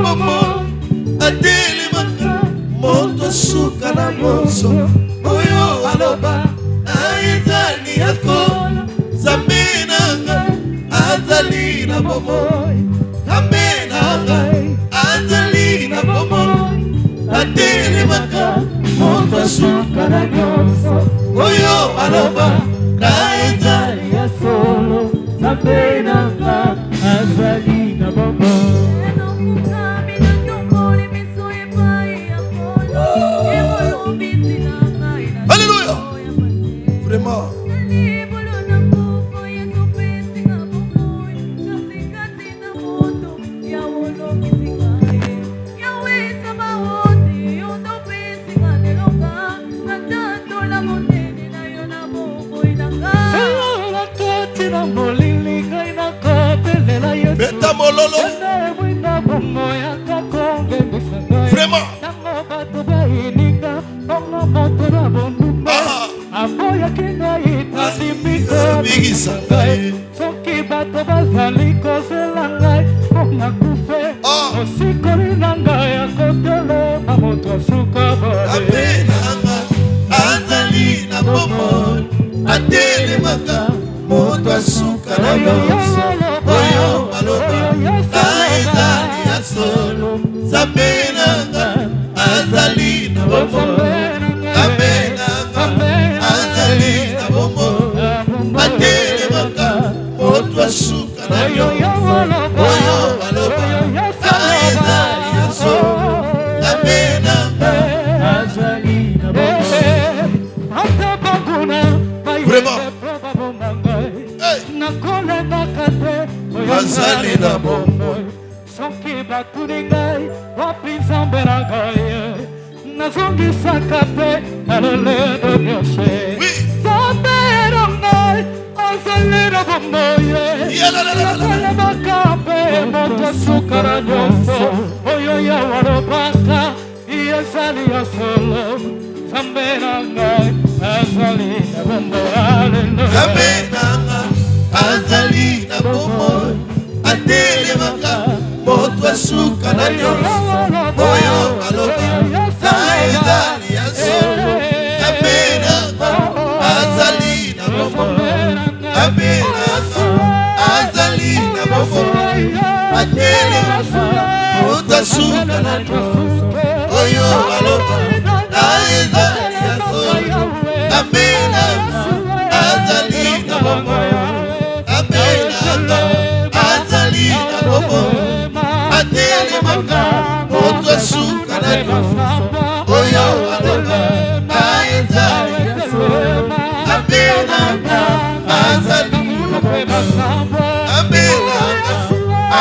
bomo atelemaka moto suka na moso oyo aloba aizali yako Nzambe nanga azali na bomo Nzambe nanga azali na bomo atelemaka moto suka na moso oyo aloba aizali ya solo Nzambe nanga azali na bomo. Alléluia. Vraiment. Beta mololo. Vraiment. Bigi sangai. Soki bato bazali kozela ngai mpona kufe osikoli na ngai akotelema moto asuka Nzambe nanga azali na bomo atelemaka moto asuka na nyonso oyo aloba aizali ya solo Nzambe nanga azali na bomo Nzambe nanga azali na bomo atelemaka moto asuka na nyonso oyo aloba aizali ya solo Nzambe nanga azali na bomo. Vraiment. Azali na bomo. Soki batuni ngai wapi Nzambe na ngai nazongisaka te nalolendo nyonso Nzambe na ngai azali na bomo nakolemaka mpe moto suka na nyonso oyo Yawe alobaka ezali ya solo Nzambe na ngai azali na bomo. Nzambe nanga azali na bomo atelemaka moto asuka na nyonso oyo aloba aizali ya solo Nzambe nanga azali na bomo Nzambe nanga azali na bomo atelemaka moto asuka na nyonso oyo aloba aizali ya solo Nzambe nanga azali na bomo Nzambe nanga azali na bomo atelemaka moto asuka na nyonso oyo aloba aizali ya solo Nzambe nanga azali na bomo Nzambe nanga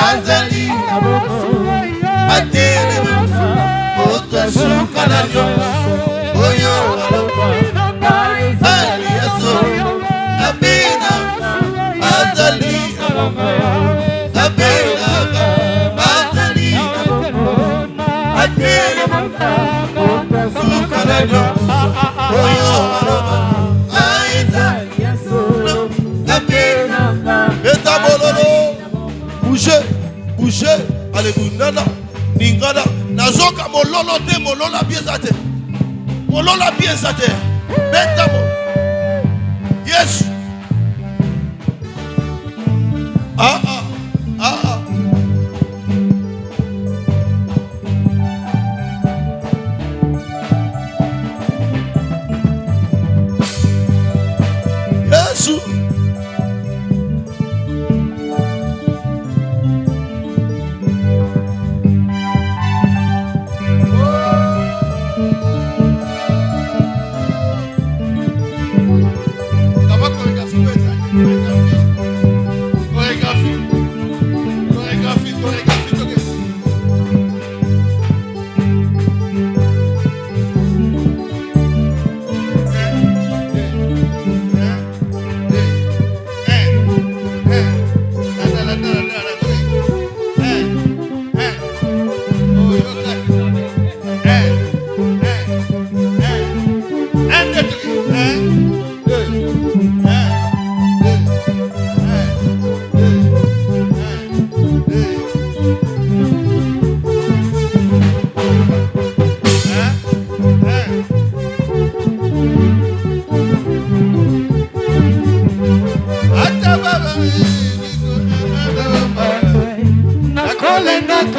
azali na bomo atelemaka moto asuka na nyonso oyo aloba aizali ya solo Nzambe nanga azali na bomo Nzambe nanga azali na bomo atelemaka moto asuka na nyonso oyo aloba aizali ya solo Nzambe nanga. Beta mololo. Bouge, bouge. Alléluia. Nana, ningana. Nazoka mololo te molola bieza te. Molola bieza te. Beta mo. Yes. Yesu. Chorégraphie.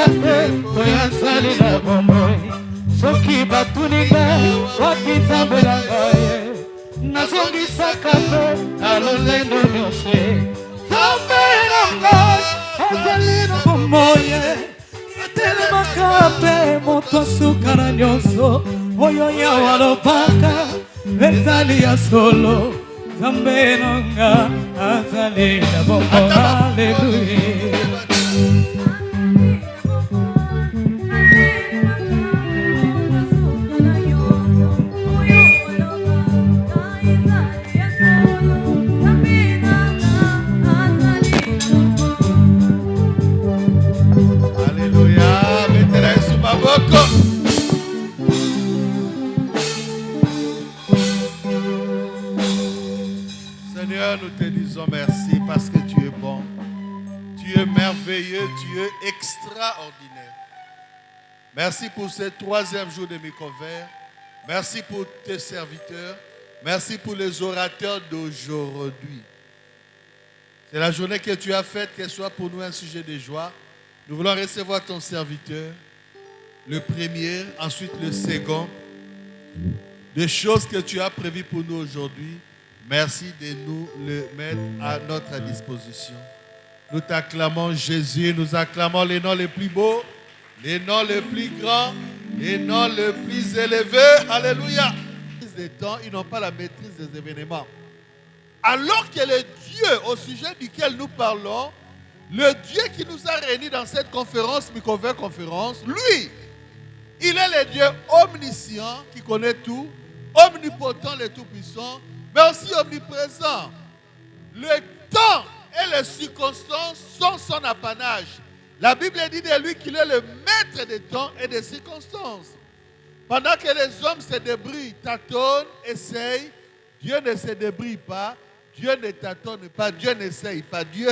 te oyo azali na bomoi soki batuni ngai wapi nzambe na ngai nazongisaka te na lolendo nyonso nzambe na ngai azali na bomoi etelemaka mpe moto asuka na nyonso oyo yawe alobaka ezali ya solo nzambe na ngai azali na bomoi haleluya. Seigneur, nous te disons merci parce que tu es bon, tu es merveilleux, tu es extraordinaire. Merci pour ce 3e jour de Micover. Merci pour tes serviteurs. Merci pour les orateurs d'aujourd'hui. C'est la journée que tu as faite, qu'elle soit pour nous un sujet de joie. Nous voulons recevoir ton serviteur, le premier, ensuite le second. Des choses que tu as prévues pour nous aujourd'hui. Merci de nous le mettre à notre disposition. Nous t'acclamons Jésus, nous acclamons les noms les plus beaux, les noms les plus grands, les noms les plus élevés. Alléluia. Des temps, ils n'ont pas la maîtrise des événements. Alors que le Dieu au sujet duquel nous parlons, le Dieu qui nous a réunis dans cette conférence, Micover Conférence, lui, il est le Dieu omniscient qui connaît tout, omnipotent, le tout-puissant, mais aussi omniprésent. Le temps et les circonstances sont son apanage. La Bible dit de lui qu'il est le maître des temps et des circonstances. Pendant que les hommes se débrouillent, tâtonnent, essayent, Dieu ne se débrouille pas, Dieu ne tâtonne pas, Dieu n'essaye pas, Dieu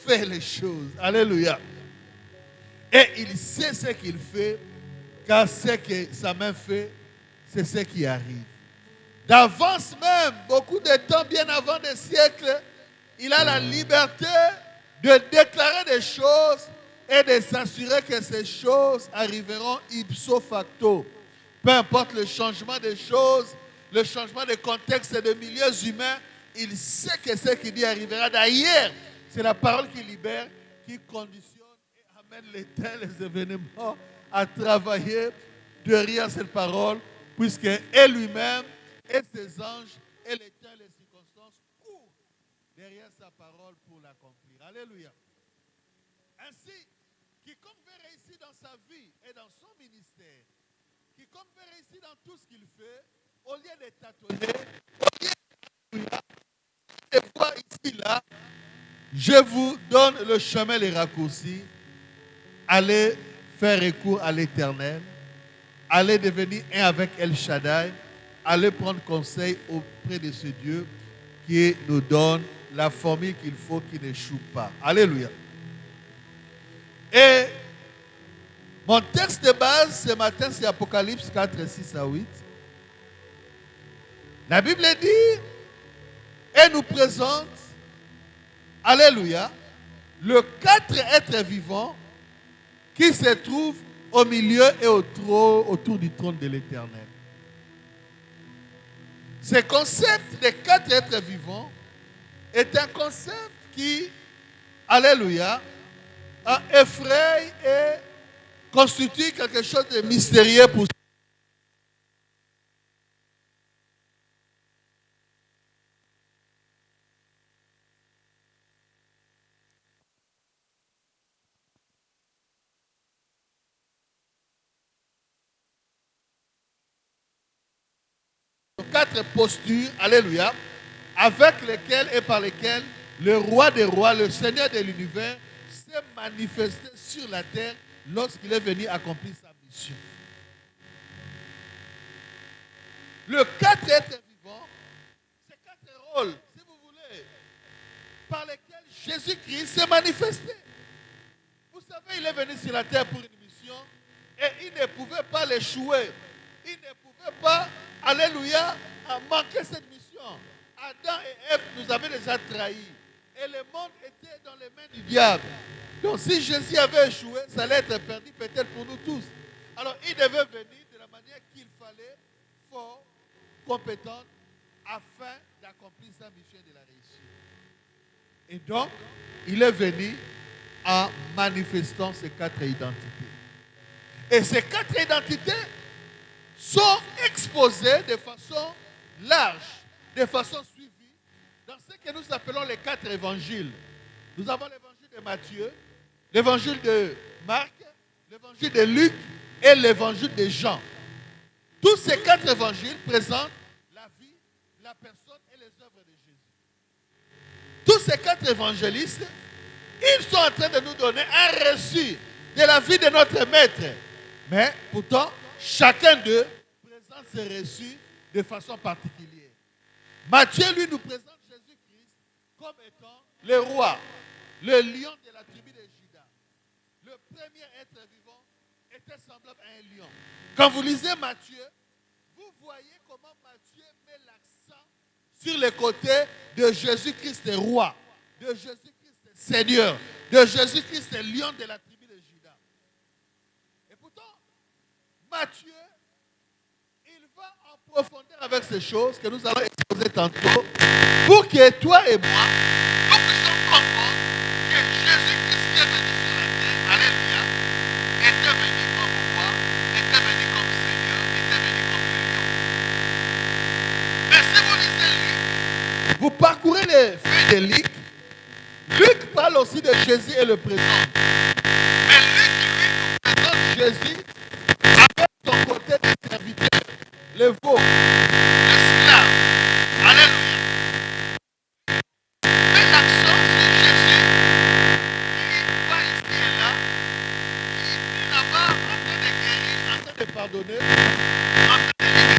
fait les choses. Alléluia. Et il sait ce qu'il fait, car ce que sa main fait, c'est ce qui arrive. D'avance même, beaucoup de temps, bien avant des siècles, il a la liberté de déclarer des choses et de s'assurer que ces choses arriveront ipso facto. Peu importe le changement des choses, le changement de contexte et de milieux humains, il sait que ce qu'il dit arrivera. D'ailleurs, c'est la parole qui libère, qui conditionne et amène les temps, les événements à travailler derrière cette parole, puisque elle lui-même et ses anges et les temps et les circonstances courent derrière sa parole pour l'accomplir. Alléluia. Ainsi, quiconque veut réussir dans sa vie et dans son ministère, quiconque veut réussir dans tout ce qu'il fait, au lieu de tâtonner, au lieu de voir ici, là, je vous donne le chemin, les raccourcis. Allez faire recours à l'Éternel. Allez devenir un avec El Shaddai. Allez prendre conseil auprès de ce Dieu qui nous donne la formule qu'il faut, qui n'échoue pas. Alléluia. Et mon texte de base ce matin, c'est Apocalypse 4, 6 à 8. La Bible dit et nous présente, alléluia, le 4 êtres vivants qui se trouvent au milieu et autour du trône de l'Éternel. Ce concept des 4 êtres vivants est un concept qui, alléluia, effraie et constitue quelque chose de mystérieux pour quatre postures, alléluia, avec lesquelles et par lesquelles le roi des rois, le Seigneur de l'univers, s'est manifesté sur la terre lorsqu'il est venu accomplir sa mission. Le 4 êtres vivants, c'est 4 rôles, si vous voulez, par lesquels Jésus-Christ s'est manifesté. Vous savez, il est venu sur la terre pour une mission et il ne pouvait pas l'échouer. Il ne pouvait pas, alléluia, manquer cette mission. Adam et Ève nous avaient déjà trahis. Et le monde était dans les mains du diable. Donc si Jésus avait échoué, ça allait être perdu peut-être pour nous tous. Alors il devait venir de la manière qu'il fallait, fort, compétent, afin d'accomplir sa mission et de la réussir. Et donc, il est venu en manifestant ces 4 identités. Et ces 4 identités sont exposées de façon large, de façon suivie, dans ce que nous appelons les 4 évangiles. Nous avons l'évangile de Matthieu, l'évangile de Marc, l'évangile de Luc et l'évangile de Jean. Tous ces 4 évangiles présentent la vie, la personne et les œuvres de Jésus. Tous ces 4 évangélistes, ils sont en train de nous donner un reçu de la vie de notre maître. Mais pourtant, chacun d'eux présente ses reçus de façon particulière. Matthieu, lui, nous présente Jésus-Christ comme étant le roi, le lion de la tribu de Juda. Le premier être vivant était semblable à un lion. Quand vous lisez Matthieu, vous voyez comment Matthieu met l'accent sur le côté de Jésus-Christ le roi, de Jésus-Christ le Seigneur, de Jésus-Christ le lion de la tribu de Juda. Et pourtant, Matthieu, il va en profondeur avec ces choses que nous allons exposer tantôt pour que toi et moi, nous puissions comprendre que Jésus-Christ qui est venu sur la terre, alléluia, était venu comme roi, était venu comme Seigneur, était venu comme le lion. Mais si vous lisez Luc, vous parcourez les faits de Luc, Luc parle aussi de Jésus et le présente. Mais Luc, lui, nous présente Jésus avec son côté de serviteur, le veau, l'esclave. Alléluia. Mais l'accent sur Jésus, qui va ici et là, qui est là-bas en train de guérir, en train de pardonner, en train de libérer,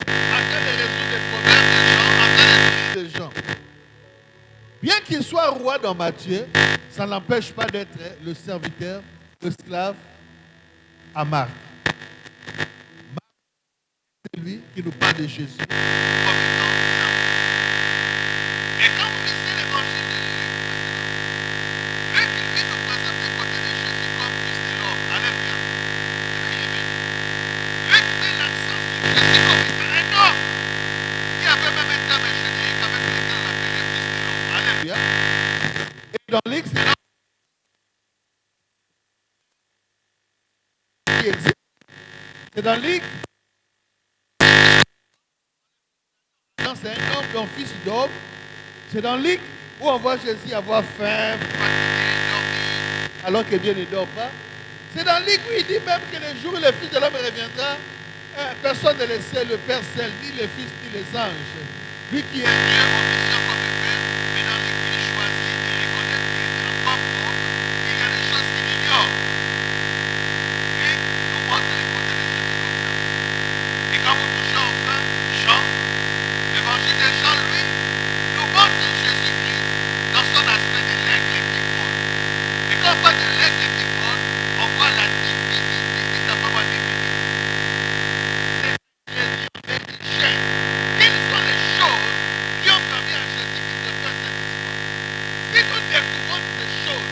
en train de résoudre les problèmes des gens, en train de guérir des gens. Bien qu'il soit roi dans Matthieu, ça n'empêche pas d'être le serviteur, l'esclave à Marc. C'est lui qui nous parle de Jésus comme étant serviteur. Et quand vous lisez l'évangile de Luc, Luc, lui, nous présente les côtés de Jésus comme fils de l'homme. Alléluia. Luc met l'accent sur Jésus comme étant un homme qui avait même un terme générique avec lequel on l'appelait fils de l'homme. Alléluia. Et dans Luc, c'est l'homme qui existe. C'est dans Luc. C'est un homme, un fils d'homme. C'est dans Luc où on voit Jésus avoir faim, fatigué, dormir, alors que Dieu ne dort pas. C'est dans Luc où il dit même que le jour où le Fils de l'homme reviendra, personne ne le sait, le Père seul, ni le Fils, ni les anges. Lui qui est Dieu, omniscient comme le Père, mais dans Luc il choisit de reconnaître qu'il est encore pauvre, qu'il y a des choses qu'il ignore. Lui nous montre les côtés de Jésus comme ça. Et quand vous touchez enfin Jean, l'évangile de Jean, lui, nous montre Jésus-Christ dans son aspect de l'aigle qui vole. Et quand on parle de l'aigle qui vole, on voit la divinité qui s'appelle la divinité. C'est Jésus en chair. Quelles sont les choses qui ont permis à Jésus-Christ de faire cette histoire? Si nous découvrons ces choses,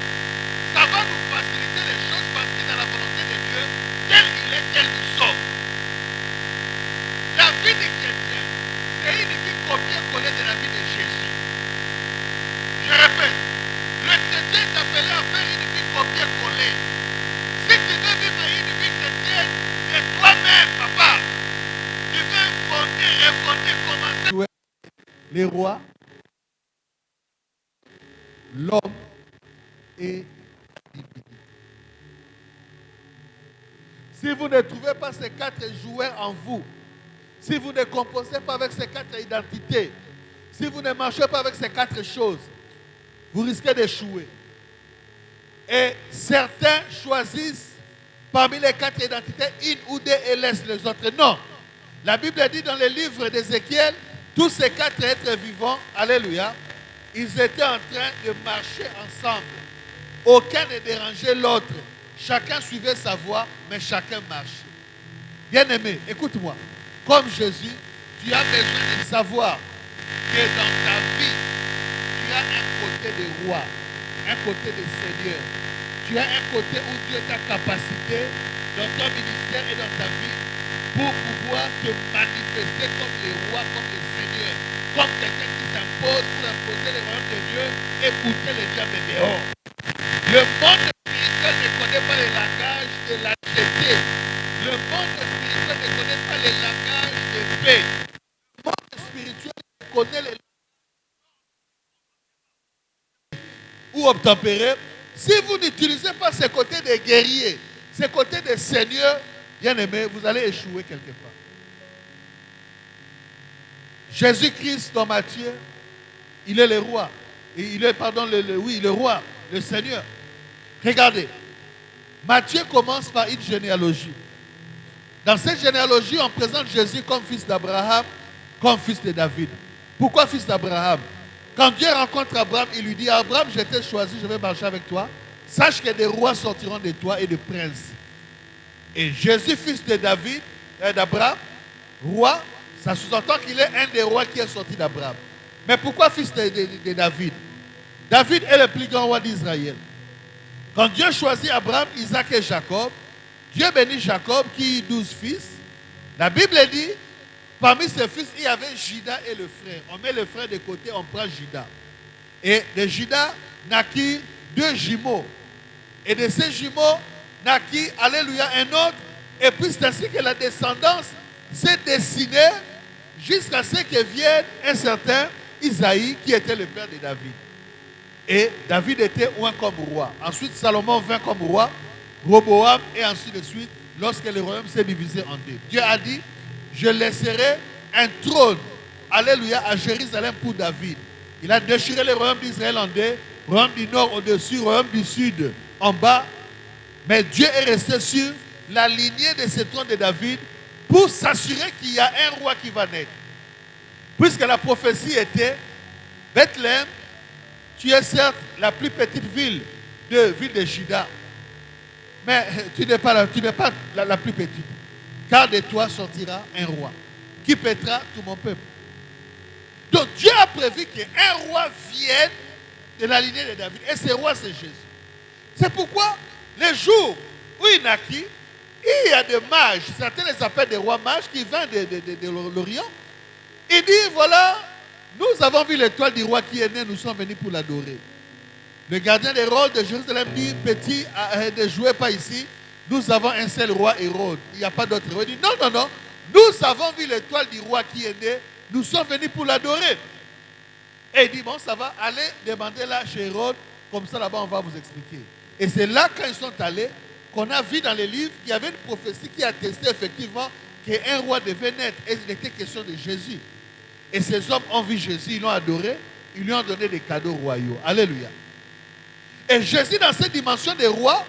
ça va nous faciliter les choses parce que dans la volonté de Dieu, tel il est, tel nous sommes. La vie des chrétiens, c'est une vie copier-coller de la vie de Jésus. Je répète, le chrétien est appelé à faire une vie copier-coller. Si tu veux vivre une vie chrétienne, c'est toi-même, papa. Tu veux fonder, refonder, commencer. Les rois, l'homme et la divinité. Si vous ne trouvez pas ces 4 joueurs en vous, si vous ne composez pas avec ces 4 identités, si vous ne marchez pas avec ces 4 choses, vous risquez d'échouer. Et certains choisissent parmi les 4 identités une ou deux et laissent les autres. Non. La Bible dit dans le livre d'Ézéchiel, tous ces 4 êtres vivants, alléluia, ils étaient en train de marcher ensemble. Aucun ne dérangeait l'autre. Chacun suivait sa voie, mais chacun marchait. Bien-aimé, écoute-moi. Comme Jésus, tu as besoin de savoir que dans ta vie, tu as un côté de roi, un côté de Seigneur, tu as un côté où Dieu t'a capacité dans ton ministère et dans ta vie pour pouvoir te manifester comme les rois, comme les seigneurs, comme quelqu'un qui s'impose pour imposer les royaumes de Dieu et pousser les diables dehors. Le monde spirituel ne connaît pas les langages de la lâcheté. Le monde spirituel ne connaît pas les langages de paix. Le monde spirituel connaît les ou obtempérer. Si vous n'utilisez pas ce côté des guerriers, ce côté des seigneurs, bien aimés, vous allez échouer quelque part. Jésus-Christ dans Matthieu, il est le roi. Il est, pardon, le roi, le Seigneur. Regardez, Matthieu commence par une généalogie. Dans cette généalogie, on présente Jésus comme fils d'Abraham, comme fils de David. Pourquoi fils d'Abraham? Quand Dieu rencontre Abraham, il lui dit, Abraham, je t'ai choisi, je vais marcher avec toi. Sache que des rois sortiront de toi et des princes. Et Jésus, fils de David, d'Abraham, roi, ça sous-entend qu'il est un des rois qui est sorti d'Abraham. Mais pourquoi fils de David? David est le plus grand roi d'Israël. Quand Dieu choisit Abraham, Isaac et Jacob, Dieu bénit Jacob qui eut 12 fils. La Bible dit, parmi ses fils, il y avait Juda et le frère. On met le frère de côté, on prend Juda. Et de Juda naquirent 2 jumeaux. Et de ces jumeaux naquit, alléluia, un autre. Et puis c'est ainsi que la descendance s'est dessinée jusqu'à ce que vienne un certain Isaïe qui était le père de David. Et David était oint comme roi. Ensuite Salomon vint comme roi, Roboam et ainsi de suite, lorsque le royaume s'est divisé en deux. Dieu a dit, je laisserai un trône, alléluia, à Jérusalem pour David. Il a déchiré le royaume d'Israël en deux, royaume du nord au-dessus, royaume du sud en bas. Mais Dieu est resté sur la lignée de ce trône de David pour s'assurer qu'il y a un roi qui va naître. Puisque la prophétie était, Bethléem, tu es certes la plus petite ville de Juda, mais tu n'es pas la plus petite. Car de toi sortira un roi qui pètera tout mon peuple. Donc Dieu a prévu qu'un roi vienne de la lignée de David. Et ce roi, c'est Jésus. C'est pourquoi les jours où il naquit, il y a des mages, certains les appellent des rois mages, qui viennent de l'Orient. Il dit, voilà, nous avons vu l'étoile du roi qui est né, nous sommes venus pour l'adorer. Le gardien des rôles de Jérusalem dit, petit, ne jouez pas ici, nous avons un seul roi Hérode. Il n'y a pas d'autre roi. Il dit, non, non, non, nous avons vu l'étoile du roi qui est né, nous sommes venus pour l'adorer. Et il dit, bon, ça va, allez demander là chez Hérode, comme ça là-bas on va vous expliquer. Et c'est là, quand ils sont allés, qu'on a vu dans les livres qu'il y avait une prophétie qui attestait effectivement qu'un roi devait naître. Et il était question de Jésus. Et ces hommes ont vu Jésus, ils l'ont adoré, ils lui ont donné des cadeaux royaux. Alléluia. Et Jésus, dans cette dimension des rois,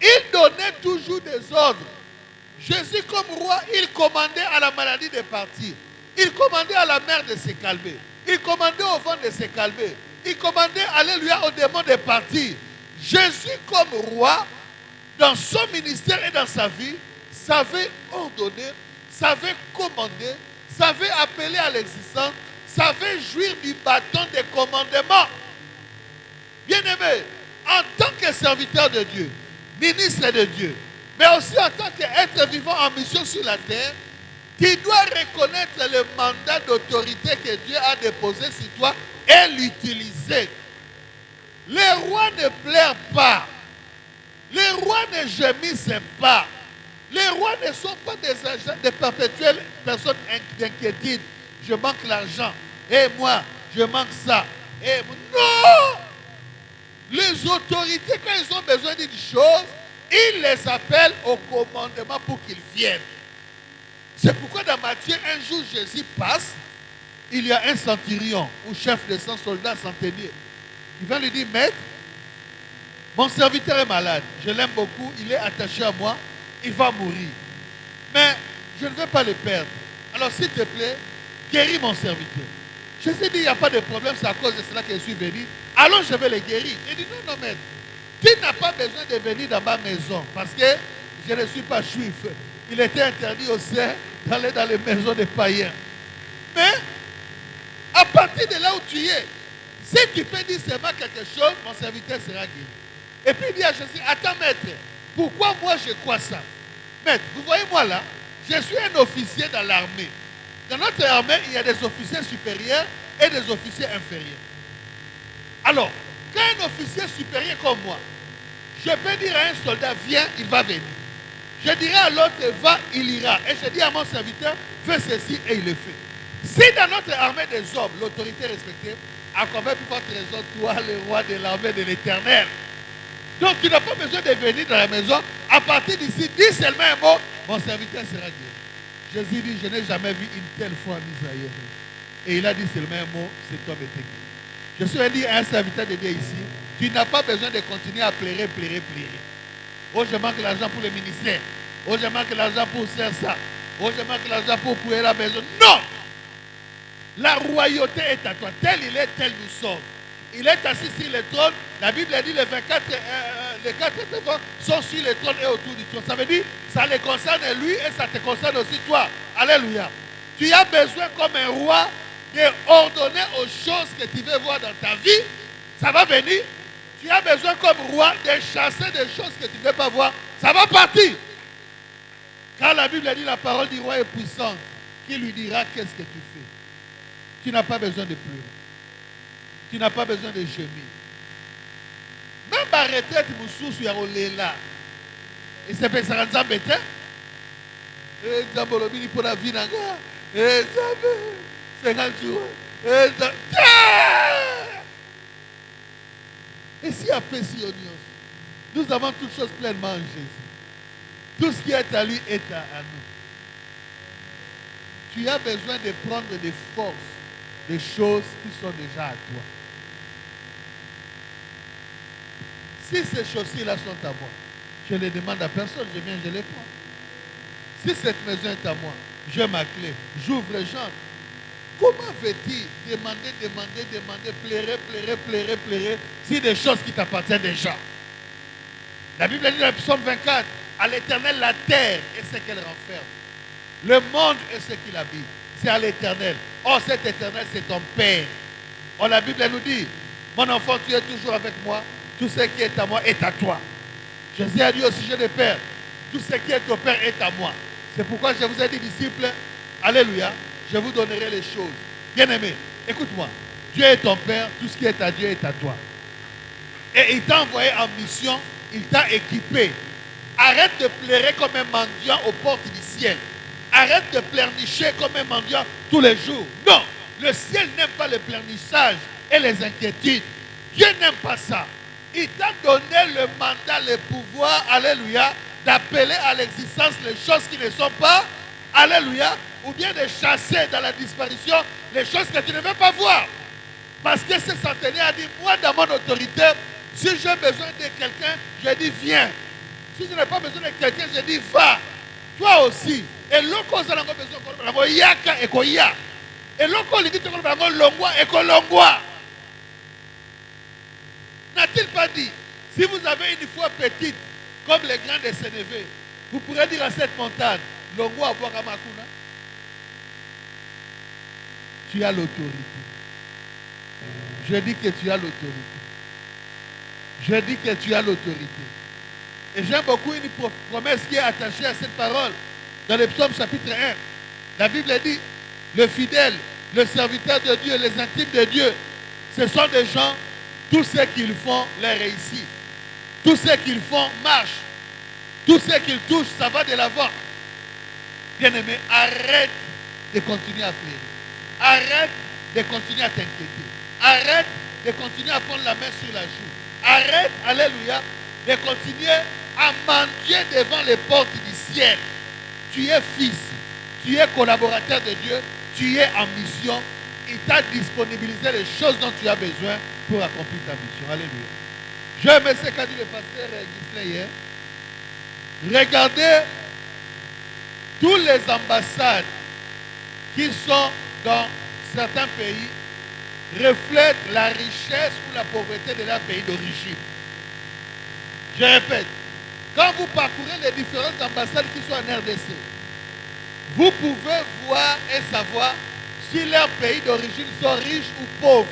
il donnait toujours des ordres. Jésus, comme roi, il commandait à la maladie de partir. Il commandait à la mer de se calmer. Il commandait au vent de se calmer. Il commandait, alléluia, aux démons de partir. Jésus, comme roi, dans son ministère et dans sa vie, savait ordonner, savait commander, savait appeler à l'existence, savait jouir du bâton de commandement. Bien-aimé, en tant que serviteur de Dieu, ministre de Dieu, mais aussi en tant qu'être vivant en mission sur la terre, tu dois reconnaître le mandat d'autorité que Dieu a déposé sur toi et l'utiliser. Les rois ne pleurent pas. Les rois ne gémissent pas. Les rois ne sont pas des perpétuelles personnes d'inquiétude. Je manque l'argent. Et moi, je manque ça. Et non! Les autorités, quand ils ont besoin d'une chose, ils les appellent au commandement pour qu'ils viennent. C'est pourquoi dans Matthieu, un jour, Jésus passe. Il y a un centurion ou chef de 100 soldats centeniers. Il va lui dire, maître, mon serviteur est malade. Je l'aime beaucoup. Il est attaché à moi. Il va mourir. Mais je ne veux pas le perdre. Alors, s'il te plaît, guéris mon serviteur. Jésus dit, il n'y a pas de problème. C'est à cause de cela que je suis venu. Alors, je vais le guérir. Il dit, non, non, maître. Tu n'as pas besoin de venir dans ma maison. Parce que je ne suis pas juif. Il était interdit aussi d'aller dans les maisons des païens. Mais, à partir de là où tu es, si tu peux dire seulement quelque chose, mon serviteur sera guéri. Et puis il dit à Jésus, attends maître, pourquoi moi je crois ça? Maître, vous voyez moi là, je suis un officier dans l'armée. Dans notre armée, il y a des officiers supérieurs et des officiers inférieurs. Alors, quand un officier supérieur comme moi, je peux dire à un soldat, viens, il va venir. Je dirai à l'autre, va, il ira. Et je dis à mon serviteur, fais ceci et il le fait. Si dans notre armée des hommes, l'autorité respectée, à combien plus forte raison, toi, le roi de l'armée de l'Éternel. Donc tu n'as pas besoin de venir dans la maison. À partir d'ici, dis seulement un mot, mon serviteur sera guéri. Jésus dit, je n'ai jamais vu une telle foi en Israël. Et il a dit seulement un mot, cet homme était guéri. Je suis dit à un serviteur de Dieu ici, tu n'as pas besoin de continuer à pleurer. Oh, je manque l'argent pour le ministère. Oh, je manque l'argent pour faire ça. Oh, je manque l'argent pour pouvoir la maison. Non! La royauté est à toi. Tel il est, tel nous sommes. Il est assis sur le trône. La Bible dit les 4 devants sont sur le trône et autour du trône. Ça veut dire ça le concerne lui et ça te concerne aussi toi. Alléluia. Tu as besoin comme un roi d'ordonner aux choses que tu veux voir dans ta vie. Ça va venir. Tu as besoin comme roi de chasser des choses que tu ne veux pas voir. Ça va partir. Car la Bible dit la parole du roi est puissante. Qui lui dira qu'est-ce que tu fais? Tu n'as pas besoin de pleurer. Tu n'as pas besoin de gémir. Même ma retraite, Moussou, là. Et c'est pour ça que ça m'embête. Et Zambolobini pour la vie. Et ça 50 jours. Et si après si nous avons toutes choses pleinement en Jésus. Tout ce qui est à lui est à nous. Tu as besoin de prendre des forces, des choses qui sont déjà à toi. Si ces choses-là sont à moi, je ne les demande à personne, je viens, je les prends. Si cette maison est à moi, j'ai ma clé, j'ouvre les gens. Comment veux-tu demander, pleurer, si des choses qui t'appartiennent déjà? La Bible dit dans le psaume 24, à l'Éternel la terre et ce qu'elle renferme. Le monde et ce qu'il habite, c'est à l'Éternel. Oh, cet Éternel, c'est ton Père. Oh, la Bible nous dit, mon enfant, tu es toujours avec moi. Tout ce qui est à moi est à toi. Jésus a dit au sujet des pères, tout ce qui est au Père est à moi. C'est pourquoi je vous ai dit, disciples, alléluia, je vous donnerai les choses. Bien-aimé, écoute-moi. Dieu est ton Père, tout ce qui est à Dieu est à toi. Et il t'a envoyé en mission, il t'a équipé. Arrête de pleurer comme un mendiant aux portes du ciel. Arrête de pleurnicher comme un mendiant tous les jours. Non, le ciel n'aime pas le pleurnichage et les inquiétudes. Dieu n'aime pas ça. Il t'a donné le mandat, le pouvoir, alléluia, d'appeler à l'existence les choses qui ne sont pas, alléluia, ou bien de chasser dans la disparition les choses que tu ne veux pas voir. Parce que ce centenaire a dit, moi dans mon autorité, si j'ai besoin de quelqu'un, je dis viens. Si je n'ai pas besoin de quelqu'un, je dis va. Toi aussi. Et l'autre a besoin de yaka et koya. Et l'autre dit longwa et kolongwa. N'a-t-il pas dit, si vous avez une foi petite, comme les grands de Sénévé, vous pourrez dire à cette montagne, longwa Wakamakuna, tu as l'autorité. Je dis que tu as l'autorité. Je dis que tu as l'autorité. Et j'aime beaucoup une promesse qui est attachée à cette parole. Dans le psaume chapitre 1, la Bible dit, le fidèle, le serviteur de Dieu, les intimes de Dieu, ce sont des gens, tout ce qu'ils font les réussit. Tout ce qu'ils font marche. Tout ce qu'ils touchent, ça va de l'avant. Bien-aimé, arrête de continuer à pleurer. Arrête de continuer à t'inquiéter. Arrête de continuer à prendre la main sur la joue. Arrête, alléluia, de continuer à mendier devant les portes du ciel. Tu es fils, tu es collaborateur de Dieu, tu es en mission. Il t'a disponibilisé les choses dont tu as besoin pour accomplir ta mission. Alléluia. Je me sais qu'a dit le pasteur Gislain hier. Regardez tous les ambassades qui sont dans certains pays reflètent la richesse ou la pauvreté de leur pays d'origine. Je répète, quand vous parcourez les différentes ambassades qui sont en RDC, vous pouvez voir et savoir si leurs pays d'origine sont riches ou pauvres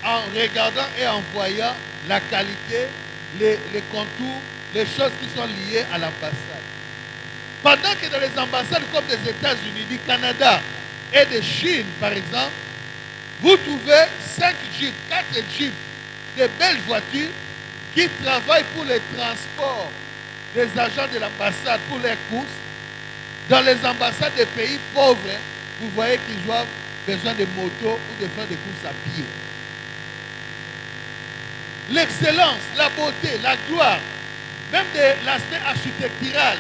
en regardant et en voyant la qualité, les contours, les choses qui sont liées à l'ambassade. Pendant que dans les ambassades comme des États-Unis, du Canada et de Chine, par exemple, vous trouvez 5 jeeps, 4 jeeps, de belles voitures qui travaillent pour les transports des agents de l'ambassade pour les courses. Dans les ambassades des pays pauvres, vous voyez qu'ils ont besoin de motos ou de faire des courses à pied. L'excellence, la beauté, la gloire, même de l'aspect architectural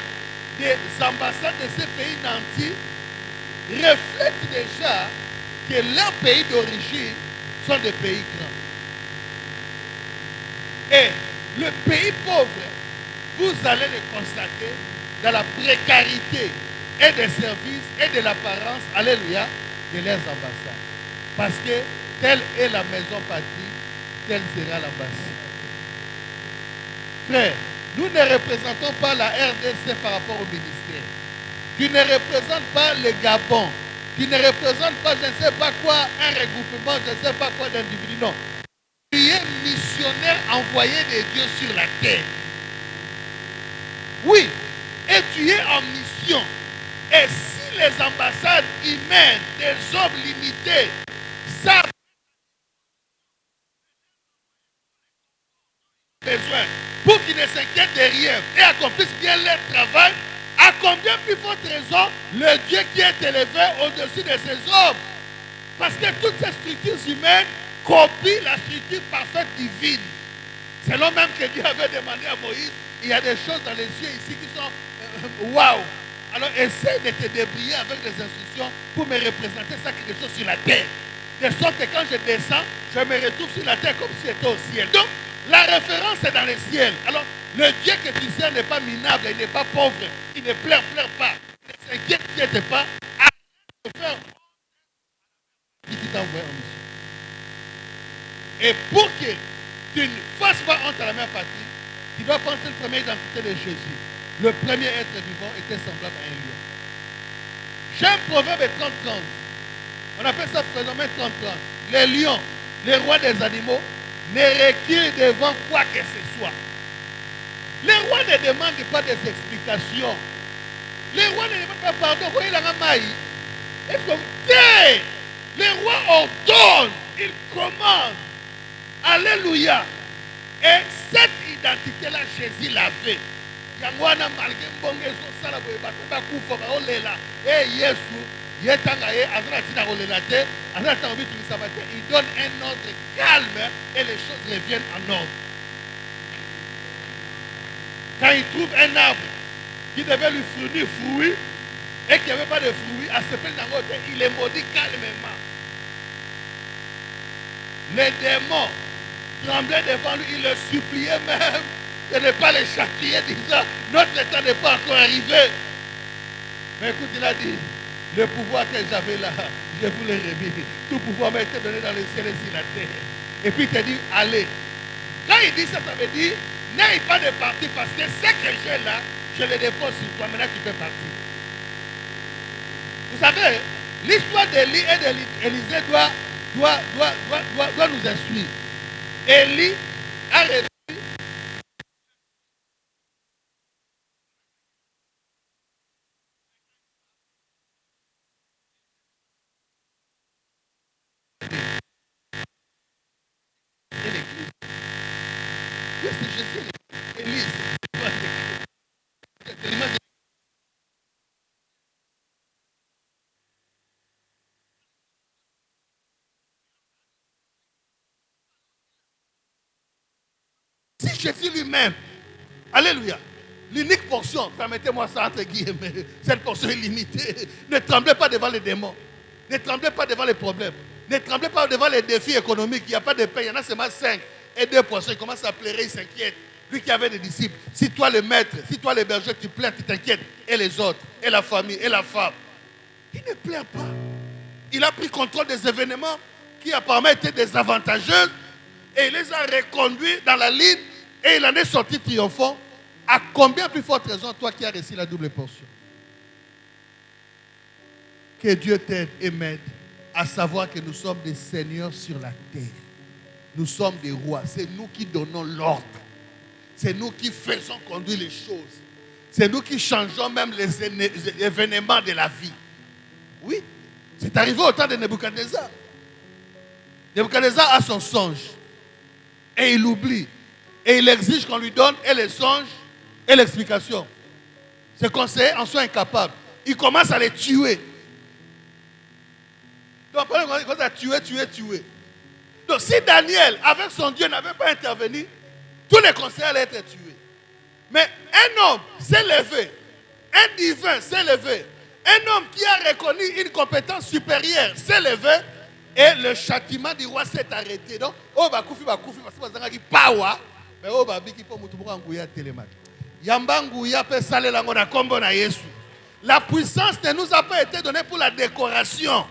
des ambassades de ces pays nantis reflètent déjà que leurs pays d'origine sont des pays grands. Et le pays pauvre, vous allez le constater dans la précarité et des services et de l'apparence, alléluia, de leurs ambassades. Parce que telle est la maison patrie, telle sera l'ambassade. Frère, nous ne représentons pas la RDC par rapport au ministère. Tu ne représentes pas le Gabon. Tu ne représentes pas, je ne sais pas quoi, un regroupement, je ne sais pas quoi d'individu. Non. Tu es missionnaire envoyé de Dieu sur la terre. Oui. Et tu es en mission. Et si les ambassades humaines, des hommes limités, savent besoin pour qu'ils ne s'inquiètent de rien et accomplissent bien leur travail, à combien plus forte raison le Dieu qui est élevé au-dessus de ces hommes? Parce que toutes ces structures humaines copient la structure parfaite divine. C'est là même que Dieu avait demandé à Moïse, il y a des choses dans les cieux ici qui sont waouh. Alors essaie de te débrouiller avec les instructions pour me représenter ça quelque chose sur la terre. De sorte que quand je descends, je me retrouve sur la terre comme si j'étais au ciel. Donc, la référence est dans le ciel. Alors, le Dieu que tu sers n'est pas minable, il n'est pas pauvre, il ne pleure pas, il ne s'inquiète pas. Arrête de faire qui t'a envoyé en mission. Et pour que tu ne fasses pas honte à la mère patrie, tu dois prendre la première identité de Jésus. Le premier être vivant était semblable à un lion. J'aime Proverbe 30-30. On appelle ça phénomène 30-30. Les lions, les rois des animaux, ne reculent devant quoi que ce soit. Les rois ne demandent pas des explications. Les rois ne demandent pas pardon. Voyez la maille. Les rois ordonnent, ils commandent. Alléluia. Et cette identité-là, Jésus l'avait. Yangwana malgré mbonge so sala boye bataba kufa ba olela Yesu yetanga azana tina olela te azana tango bitu sabate il donne un ordre calme et les choses reviennent en ordre. Quand il trouve un arbre qui devait lui fournir fruits et qu'il n'y avait pas de fruits, à ce point il est maudit calmement. Les démons tremblaient devant lui, il le suppliait même de ne pas les châtier, disant notre état n'est pas encore arrivé. Mais écoute, il a dit le pouvoir que j'avais là, je vous l'ai remis. Tout pouvoir m'a été donné dans le ciel et sur la terre. Et puis il t'a dit allez. Quand il dit ça, ça veut dire n'aie pas de partir parce que ce que j'ai là, je le dépose sur toi. Maintenant tu peux partir. Vous savez, l'histoire d'Élie et d'Élisée doit nous instruire. Élie a reçu si Jésus lui-même, alléluia, l'unique portion, permettez-moi ça entre guillemets, cette portion est limitée, ne tremblez pas devant les démons, ne tremblez pas devant les problèmes, ne tremblez pas devant les défis économiques, il n'y a pas de pain, il y en a seulement 5 et 2 portions, il commence à pleurer, il s'inquiète. Lui qui avait des disciples, si toi le maître, si toi le berger, tu plains, tu t'inquiètes, et les autres, et la famille, et la femme, il ne pleure pas. Il a pris contrôle des événements qui apparemment étaient désavantageux et il les a reconduits dans la ligne et il en est sorti triomphant. À combien plus forte raison toi qui as reçu la double portion? Que Dieu t'aide et m'aide à savoir que nous sommes des seigneurs sur la terre. Nous sommes des rois. C'est nous qui donnons l'ordre. c'est nous qui faisons conduire les choses. C'est nous qui changeons même les événements de la vie. Oui, c'est arrivé au temps de Nebuchadnezzar. Nebuchadnezzar a son songe. Et il oublie. Et il exige qu'on lui donne et les songes et l'explication. Ses conseillers en sont incapables. Il commence à les tuer. Donc, il commence à tuer. Donc, si Daniel, avec son Dieu, n'avait pas intervenu, tous les conseillers allaient être tués. Mais un homme s'est levé, un divin s'est levé, un homme qui a reconnu une compétence supérieure s'est levé, et le châtiment du roi s'est arrêté. Donc, oh, bakoufi, parce que vous avez power, mais oh, babiki pour moutoumou ngouya télémat. Yamba ngouya peut saler la ngona kombo na Yesu. La puissance ne nous a pas été donnée pour la décoration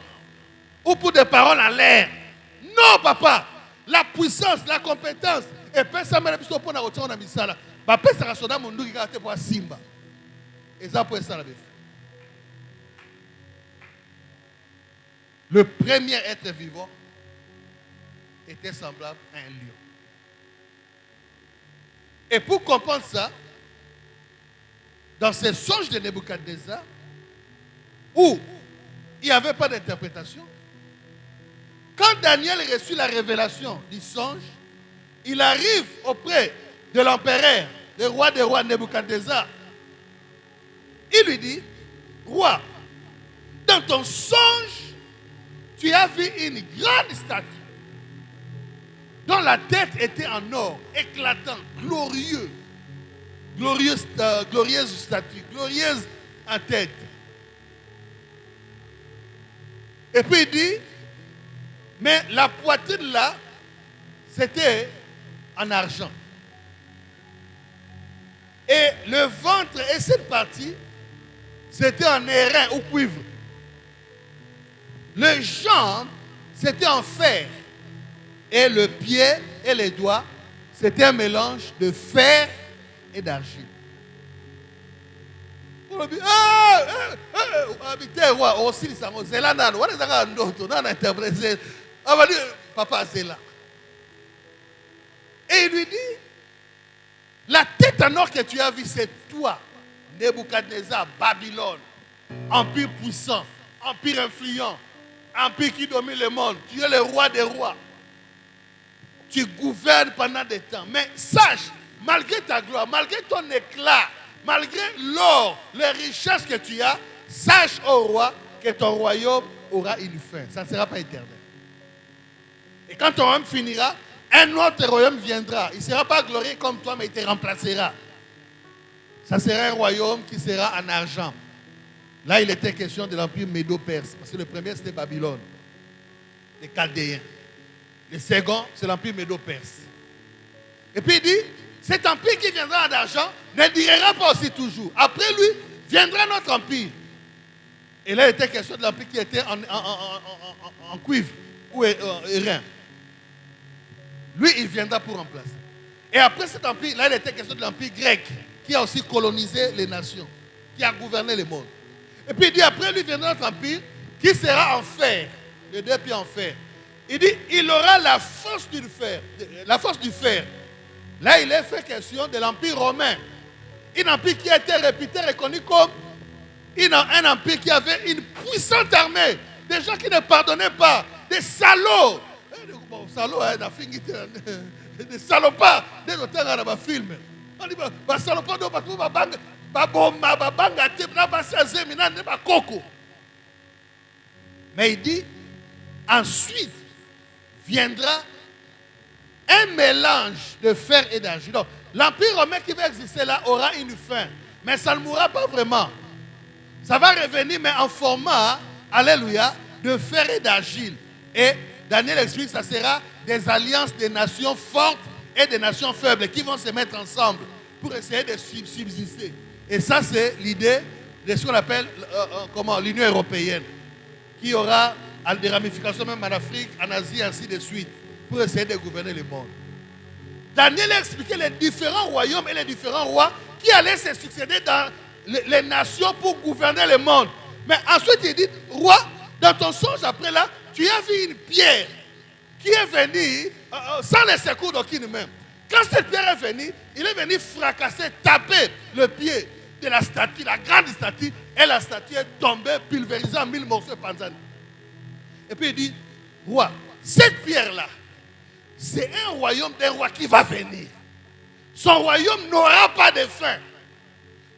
ou pour des paroles en l'air. Non, papa. La puissance, la compétence, et personne ne peut pas retourner dans misala. Papa, ça va sonner mon doux qui a été pour Simba. Et ça pour ça la bête. Le premier être vivant était semblable à un lion. Et pour comprendre ça, dans ces songes de Nebuchadnezzar, où il n'y avait pas d'interprétation, quand Daniel reçut la révélation du songe, il arrive auprès de l'empereur, le roi des rois Nebuchadnezzar. Il lui dit, roi, dans ton songe, tu as vu une grande statue dont la tête était en or, éclatant, glorieux. Glorieuse statue, glorieuse en tête. Et puis il dit, mais la poitrine là, c'était en argent. Et le ventre et cette partie, c'était en airain ou cuivre. Le jambes, c'était en fer. Et le pied et les doigts, c'était un mélange de fer et d'argile. On dit, papa, c'est là. Et il lui dit, la tête en or que tu as vue, c'est toi, Nebuchadnezzar, Babylone, empire puissant, empire influent, empire qui domine le monde. Tu es le roi des rois. Tu gouvernes pendant des temps. Mais sache, malgré ta gloire, malgré ton éclat, malgré l'or, les richesses que tu as, sache, ô roi, que ton royaume aura une fin. Ça ne sera pas éternel. Et quand ton royaume finira, un autre royaume viendra. Il ne sera pas glorieux comme toi, mais il te remplacera. Ça sera un royaume qui sera en argent. Là, il était question de l'empire médo-perse. Parce que le premier, c'était Babylone. Les Chaldéens. Le second, c'est l'empire médo-perse. Et puis il dit, cet empire qui viendra en argent ne durera pas aussi toujours. Après lui, viendra notre empire. Et là, il était question de l'empire qui était en cuivre ou airain. Lui, il viendra pour remplacer. Et après cet empire, là, il était question de l'empire grec qui a aussi colonisé les nations, qui a gouverné le monde. Et puis il dit, après lui viendra notre empire qui sera en fer, les deux pieds en fer. Il dit, il aura la force du fer. La force du fer. Là, il est fait question de l'empire romain. Un empire qui a été réputé, reconnu comme un empire qui avait une puissante armée. Des gens qui ne pardonnaient pas. Des salauds. Salauds, des salopards. Des auteurs dans ma film. On dit, salopards, mais il dit, ensuite viendra un mélange de fer et d'argile. Donc, l'empire romain qui va exister là aura une fin. Mais ça ne mourra pas vraiment. Ça va revenir, mais en format, alléluia, de fer et d'argile. Et Daniel explique que ça sera des alliances des nations fortes et des nations faibles qui vont se mettre ensemble pour essayer de subsister. Et ça, c'est l'idée de ce qu'on appelle l'Union européenne, qui aura des ramifications même en Afrique, en Asie, ainsi de suite, pour essayer de gouverner le monde. Daniel a expliqué les différents royaumes et les différents rois qui allaient se succéder dans les nations pour gouverner le monde. Mais ensuite, il dit, roi, dans ton songe après là, tu as vu une pierre qui est venue sans le secours d'aucune main. Quand cette pierre est venue, il est venu fracasser, taper le pied de la statue, la grande statue, et la statue est tombée, pulvérisée en 1000 morceaux panzani. Et puis il dit, roi, cette pierre-là, c'est un royaume d'un roi qui va venir. Son royaume n'aura pas de fin.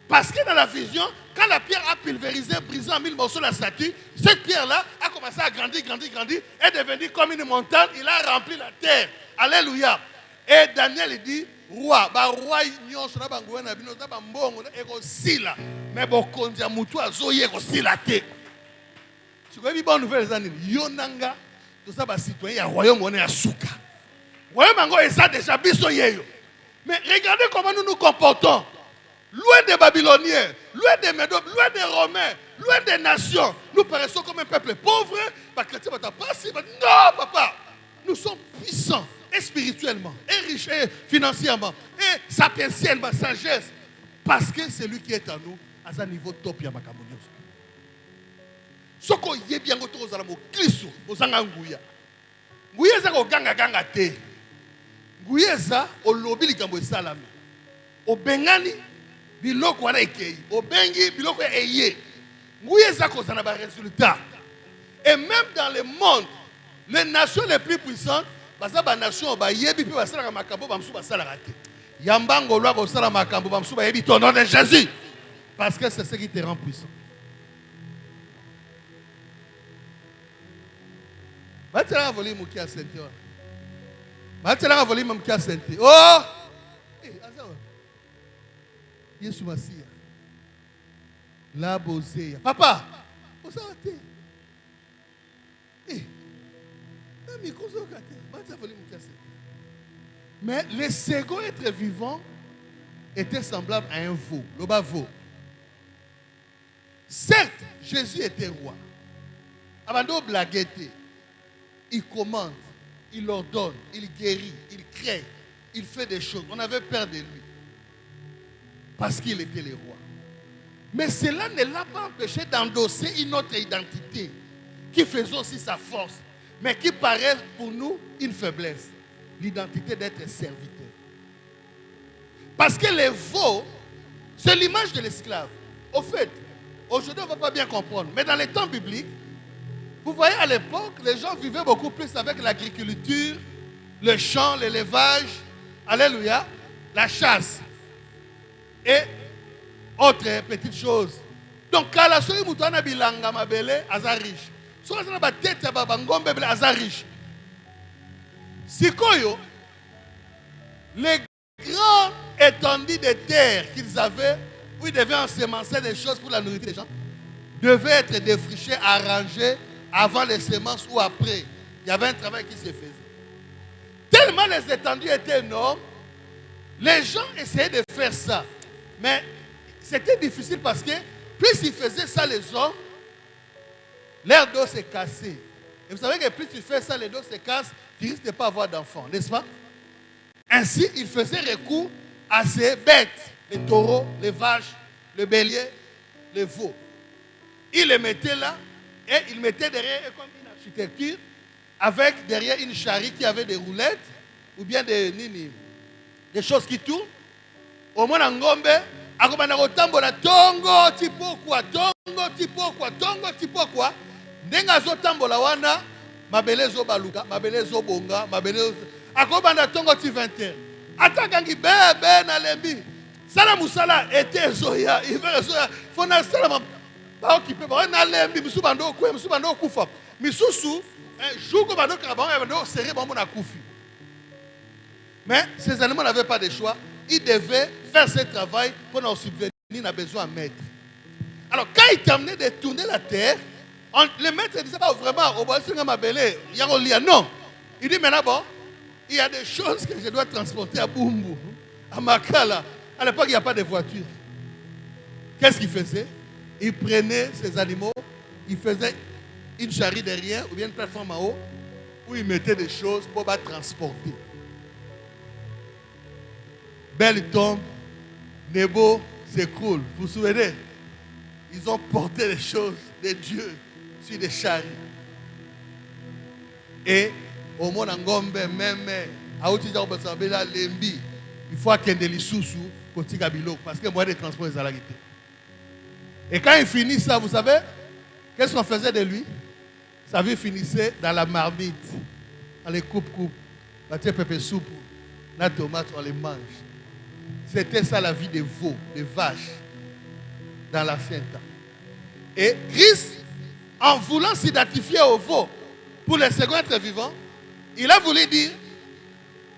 Parce que dans la vision, quand la pierre a pulvérisé, brisé en 1000 morceaux la statue, cette pierre-là a commencé à grandir, est devenue comme une montagne, il a rempli la terre. Alléluia. Et Daniel il dit, roi, roi nyonso na bango na bino na bambongo ekosila, mais bokonzi ya mutu azoye ekosila te. Tu connais bonne nouvelle zanini, yonanga, tout ça ba citoyen ya royaume on est à souka. Royaume bango eza déjà biso yeyo. Mais regardez comment nous nous comportons. Loin des Babyloniens, loin des Médos, loin des Romains, loin des nations. Nous paraissons comme un peuple pauvre. Non, papa. Nous sommes puissants, et spirituellement, et riches, et financièrement, et sapientiellement, sagesse. Parce que celui qui est en nous, à un niveau top, il y a Makamounios. Ce qu'on y est bien, on a un clisso, on a un gouya. Gouya, c'est un ganga te. Gouya, c'est un lobby, c'est un salami. Au Bengani, biloko wana ekei obengi biloko eye nguye za kozana ba résultat. Et même dans le monde, les nations les plus puissantes baza ba nation ba yebi pe basala makambo ba msu basala raté yambango lwa ko sala makambo ba msu ba yebi ton nom de Jésus, parce que c'est ce qui te rend puissant. Batela volume qui a senti batela volume qui a senti oh Yesu Masia. La bosea. Papa, vous savez. Mais le second être vivant était semblable à un veau, le bas veau. Certes, Jésus était roi. Avant de blaguer, il commande, il ordonne, il guérit, il crée, il fait des choses. On avait peur de lui. Parce qu'il était le roi. Mais cela ne l'a pas empêché d'endosser une autre identité qui faisait aussi sa force, mais qui paraît pour nous une faiblesse. L'identité d'être serviteur. Parce que le veau, c'est l'image de l'esclave. Au fait, aujourd'hui on ne va pas bien comprendre, mais dans les temps bibliques, vous voyez à l'époque, les gens vivaient beaucoup plus avec l'agriculture, le champ, l'élevage, alléluia, la chasse. Et autre petite chose. Donc, quand la soeur Moutouana Bilanga Mabele, Aza riche. Si on a tête à Babangombe, Aza riche. Sikoyo, les grands étendues de terre qu'ils avaient, où ils devaient ensemencer des choses pour la nourriture des gens, devaient être défrichés, arrangés avant les semences ou après. Il y avait un travail qui se faisait. Tellement les étendues étaient énormes, les gens essayaient de faire ça. Mais c'était difficile parce que plus ils faisaient ça les hommes, leur dos s'est cassé. Et vous savez que plus tu fais ça, les dos se cassent, tu risques de ne pas avoir d'enfants, n'est-ce pas? Ainsi, ils faisaient recours à ces bêtes, les taureaux, les vaches, le bélier, les veaux. Ils les mettaient là et ils mettaient derrière comme une architecture avec derrière une charrie qui avait des roulettes ou bien des choses qui tournent. Au moins en Ngombe, akobana kotambola tongo tipokwa tongo tipokwa tongo tipokwa ndenga zo tambola wana mabele zo baluka mabele zo bonga mabele akobana tongo ti 20h atakangi bebe na lembi sala musala ete zoya ivere zoya fona sala ba occupé ba na lembi misu bando kufa misusu jour ko bando karaba bando serré ba mona kufi. Mais ces animaux n'avaient pas de choix. Ils devaient faire ce travail pour nous subvenir à besoin à maître. Alors, quand il terminait de tourner la terre, le maître ne disait pas vraiment, non. Il dit maintenant, bon, il y a des choses que je dois transporter à Bumbu, à Makala. À l'époque, il n'y a pas de voiture. Qu'est-ce qu'il faisait? Il prenait ces animaux, il faisait une charrie derrière, ou bien une plateforme en haut, où il mettait des choses pour les transporter. Belle tombe, Nebo s'écroule. Vous vous souvenez? Ils ont porté les choses de Dieu sur des chariots. Et au monde en Gombe, même Il faut qu'il y ait des sous-sous pour tirer bilok parce que moi des transports les arrêtés. Et quand il finit ça, vous savez, qu'est-ce qu'on faisait de lui? Sa vie finissait dans la marmite. On les coupe, on tient pépé soupe, la tomate, on les mange. C'était ça la vie des veaux, des vaches, dans l'ancien temps. Et Christ, en voulant s'identifier aux veaux pour les seconds êtres vivants, il a voulu dire,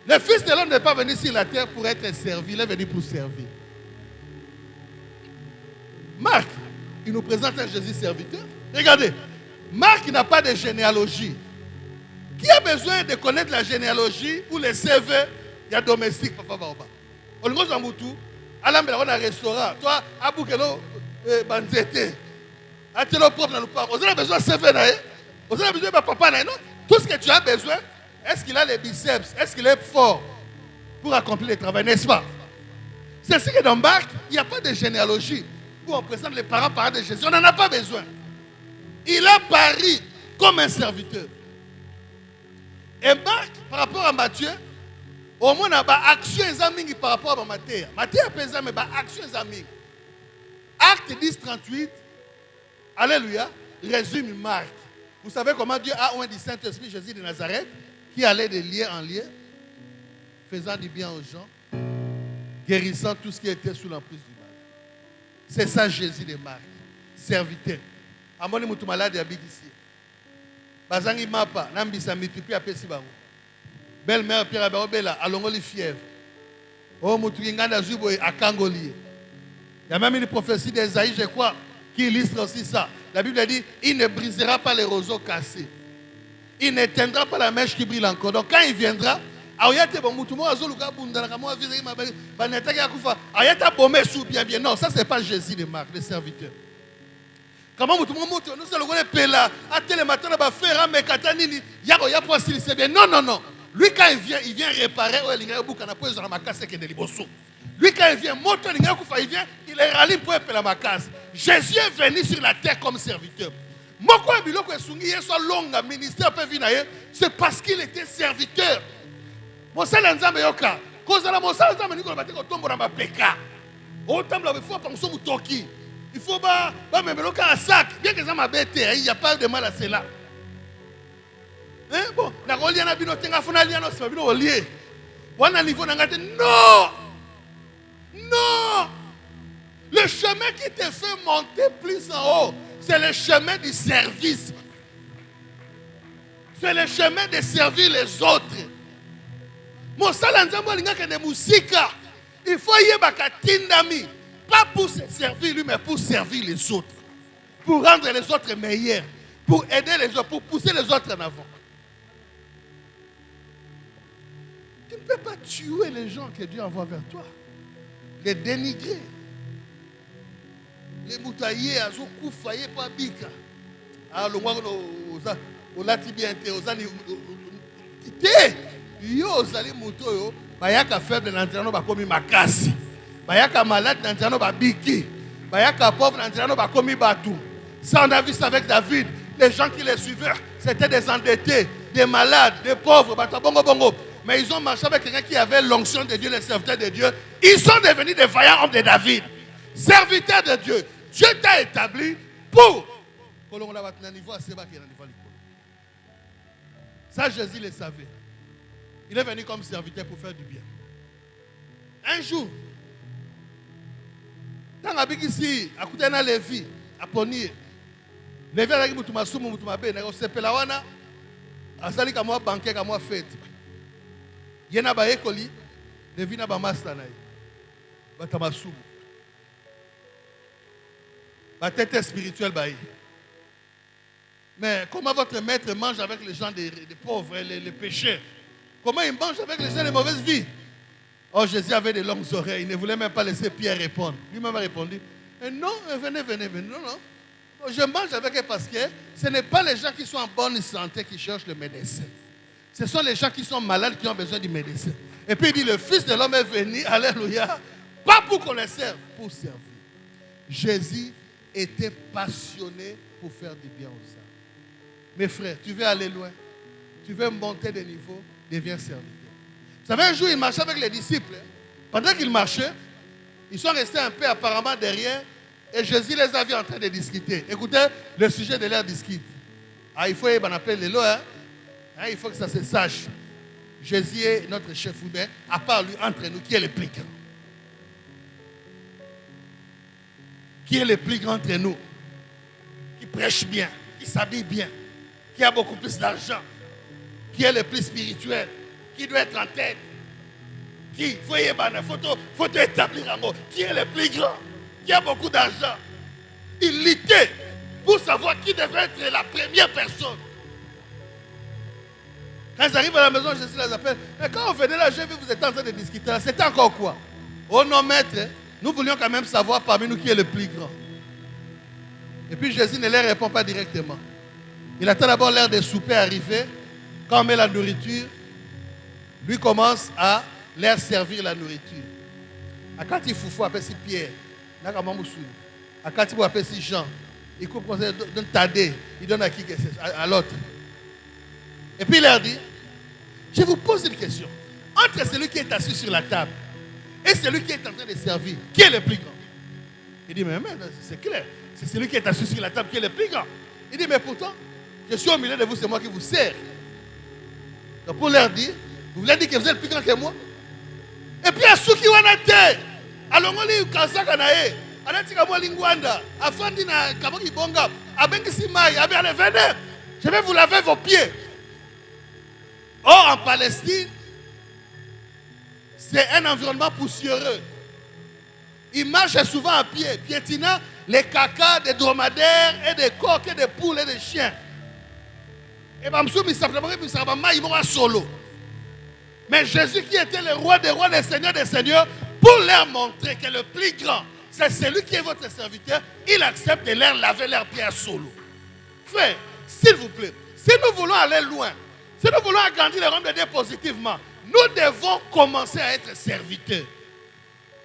le Fils de l'homme n'est pas venu sur la terre pour être servi, il est venu pour servir. Marc, il nous présente un Jésus serviteur. Regardez, Marc n'a pas de généalogie. Qui a besoin de connaître la généalogie pour les CV? Il y a domestique, papa, papa. On a un restaurant. Toi, à Boukelo, Banzete. À Telo propre dans le parc. On a besoin de CV. On a besoin de papa. Tout ce que tu as besoin, est-ce qu'il a les biceps? Est-ce qu'il est fort pour accomplir le travail, n'est-ce pas? C'est ce que dans Marc, il n'y a pas de généalogie où on présente les parents de Jésus. On n'en a pas besoin. Il a pari comme un serviteur. Et Marc, par rapport à Matthieu, au moins, il y a action par rapport à Matthieu. Matthieu a pesé, mais action examine. Acte 10, 38, alléluia, résume Marc. Vous savez comment Dieu a oint du Saint-Esprit Jésus de Nazareth, qui allait de lieu en lieu, faisant du bien aux gens, guérissant tout ce qui était sous l'emprise du mal. C'est ça Jésus de Marc, serviteur. Amoni mutu malade ya bigisi. Bazangi mapa, nambisa mitipi apesi bango. Belle-mère Pierre Barobela, alongoli fièvre. Oh, Moutouinganda Zubo à Kangoli. Il y a même une prophétie d'Esaïe, je crois, qui illustre aussi ça. La Bible dit, il ne brisera pas les roseaux cassés. Il n'éteindra pas la mèche qui brille encore. Donc quand il viendra, non, ça c'est pas Jésus de Marc, le serviteur. Comment nous allons là, à tel matin, non, non, non. Lui, quand il vient réparer, lui, quand il vient, il est rallié pour appeler ma case. Jésus est venu sur la terre comme serviteur. C'est parce qu'il était serviteur. Il faut mettre un sac. Bien que ça m'embête, il n'y a pas de mal à cela. Bon, non. Non. Le chemin qui te fait monter plus en haut, c'est le chemin du service. C'est le chemin de servir les autres. Il faut y aller pas pour se servir lui, mais pour servir les autres. Pour rendre les autres meilleurs. Pour aider les autres, pour pousser les autres en avant. Tu ne peux pas tuer les gens que Dieu envoie vers toi. Les dénigrer. Les moutailler, à Zokoufaye, pas bika. Ah, le mois au latibien, aux années. Yo, aux années mouto, bayaka faible, l'entraînement va comme ma casse. Bayaka malade, l'entraînement va biki. Bayaka pauvre, l'entraînement va comme batou. Ça, on a vu ça avec David. Les gens qui les suivaient, c'était des endettés, des malades, des pauvres, bongo bongo. Mais ils ont marché avec quelqu'un qui avait l'onction de Dieu, les serviteurs de Dieu. Ils sont devenus des vaillants hommes de David. Serviteurs de Dieu. Dieu t'a établi pour. Ça, Jésus le savait. Il est venu comme serviteur pour faire du bien. Un jour, quand on a vu ici, à côté de Lévi, à Ponier, Lévi a dit que on s'est appelé Wana, à Sali comme moi, banquier comme moi, fête. Il y a un écoli, Lévi n'a pas master. Batamassou. La tête spirituelle. Mais comment votre maître mange avec les gens des pauvres, les pécheurs? Comment il mange avec les gens de mauvaise vie? Oh, Jésus avait de longues oreilles. Il ne voulait même pas laisser Pierre répondre. Lui-même a répondu, non, venez. Non, non. Je mange avec eux parce que ce n'est pas les gens qui sont en bonne santé qui cherchent le médecin. Ce sont les gens qui sont malades qui ont besoin du médecin. Et puis il dit, le Fils de l'homme est venu, alléluia, pas pour qu'on les serve, pour servir. Jésus était passionné pour faire du bien aux âmes. Mes frères, tu veux aller loin, tu veux monter de niveau, deviens serviteur. savez, un jour, il marchait avec les disciples. Pendant qu'ils marchaient, ils sont restés un peu apparemment derrière et Jésus les a vus en train de discuter. Écoutez le sujet de leur discute. Ah, il faut appeler les lois. Il faut que ça se sache. Jésus est notre chef ouvert, à part lui, entre nous, qui est le plus grand. Qui est le plus grand entre nous? Qui prêche bien, qui s'habille bien, qui a beaucoup plus d'argent, qui est le plus spirituel, qui doit être en tête. Qui, faut établir en mot, qui est le plus grand, qui a beaucoup d'argent. Il luttait pour savoir qui devait être la première personne. Quand ils arrivent à la maison, Jésus les appelle. Et quand on venait là, j'ai vu vous étiez en train de discuter là. C'était encore quoi? Oh non, maître, nous voulions quand même savoir parmi nous qui est le plus grand. Et puis Jésus ne leur répond pas directement. Il attend d'abord l'heure des soupers arriver. Quand on met la nourriture, lui commence à leur servir la nourriture. À quand il foufou, appelle si Pierre. À quand il appelle si Jean. Il coupe comme ça, donne Tadé. Il donne à qui? À l'autre. Et puis il leur dit, je vous pose une question. Entre celui qui est assis sur la table et celui qui est en train de servir, qui est le plus grand? Il dit, mais c'est clair. C'est celui qui est assis sur la table qui est le plus grand. Il dit, mais pourtant, je suis au milieu de vous, c'est moi qui vous sers. Donc pour leur dire, vous voulez dire que vous êtes plus grand que moi? Et puis à ceux qui ont été, alongoli kasaka nae, anatika moi lingwanda, afandi na kaboki bonga, abengi simai, allez venez, je vais vous laver vos pieds. Or en Palestine, c'est un environnement poussiéreux. Ils marchent souvent à pied, piétinant les cacas des dromadaires et des coqs et des poules et des chiens. Et ils vont solo. Mais Jésus qui était le roi des rois, le seigneur des seigneurs, pour leur montrer que le plus grand, c'est celui qui est votre serviteur, il accepte de leur laver leurs pieds à solo. Frère, s'il vous plaît, si nous voulons aller loin, si nous voulons agrandir le royaume de Dieu positivement, nous devons commencer à être serviteurs.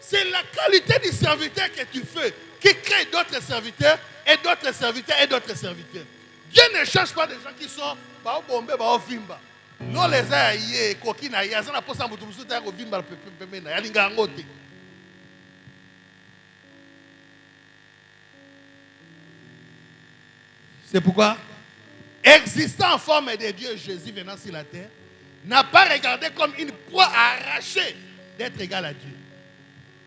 C'est la qualité du serviteur que tu fais qui crée d'autres serviteurs et d'autres serviteurs et d'autres serviteurs. Dieu ne cherche pas des gens qui sont bombés, vimba. Non, les aïe, coquina, ya zana posa mutu musuta ko vimba pemena, ya linga ngote. C'est pourquoi, existant en forme de Dieu, Jésus venant sur la terre, n'a pas regardé comme une proie arrachée d'être égal à Dieu.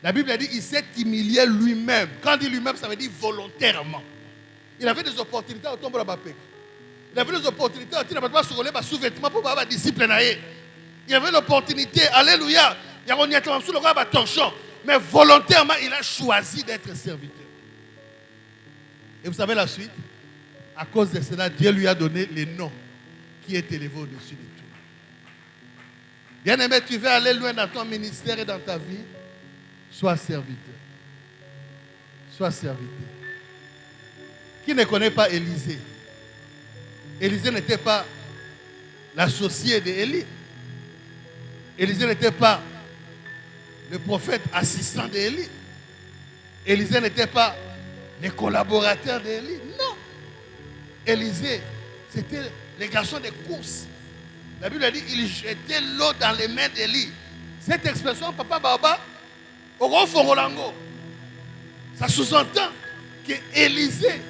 La Bible a dit qu'il s'est humilié lui-même. Quand on dit lui-même, ça veut dire volontairement. Il avait des opportunités au tombeau de la paix. Il avait des opportunités il n'avait pas se sous-vêtement pour avoir disciple. Il avait l'opportunité, alléluia. Il y a un sous le roi torchon. Mais volontairement, il a choisi d'être serviteur. Et vous savez la suite? À cause de cela, Dieu lui a donné les noms qui est élevé au-dessus de tout. Bien-aimé, tu veux aller loin dans ton ministère et dans ta vie? Sois serviteur. Sois serviteur. Qui ne connaît pas Élisée? Élisée n'était pas l'associé d'Élie. Élisée n'était pas le prophète assistant d'Élie. Élisée n'était pas le collaborateur d'Élie. Non. Élisée, c'était le garçon de course. La Bible a dit qu'il jetait l'eau dans les mains d'Élie. Cette expression, papa Baba, au gros Fongolango, ça sous-entend que Élisée,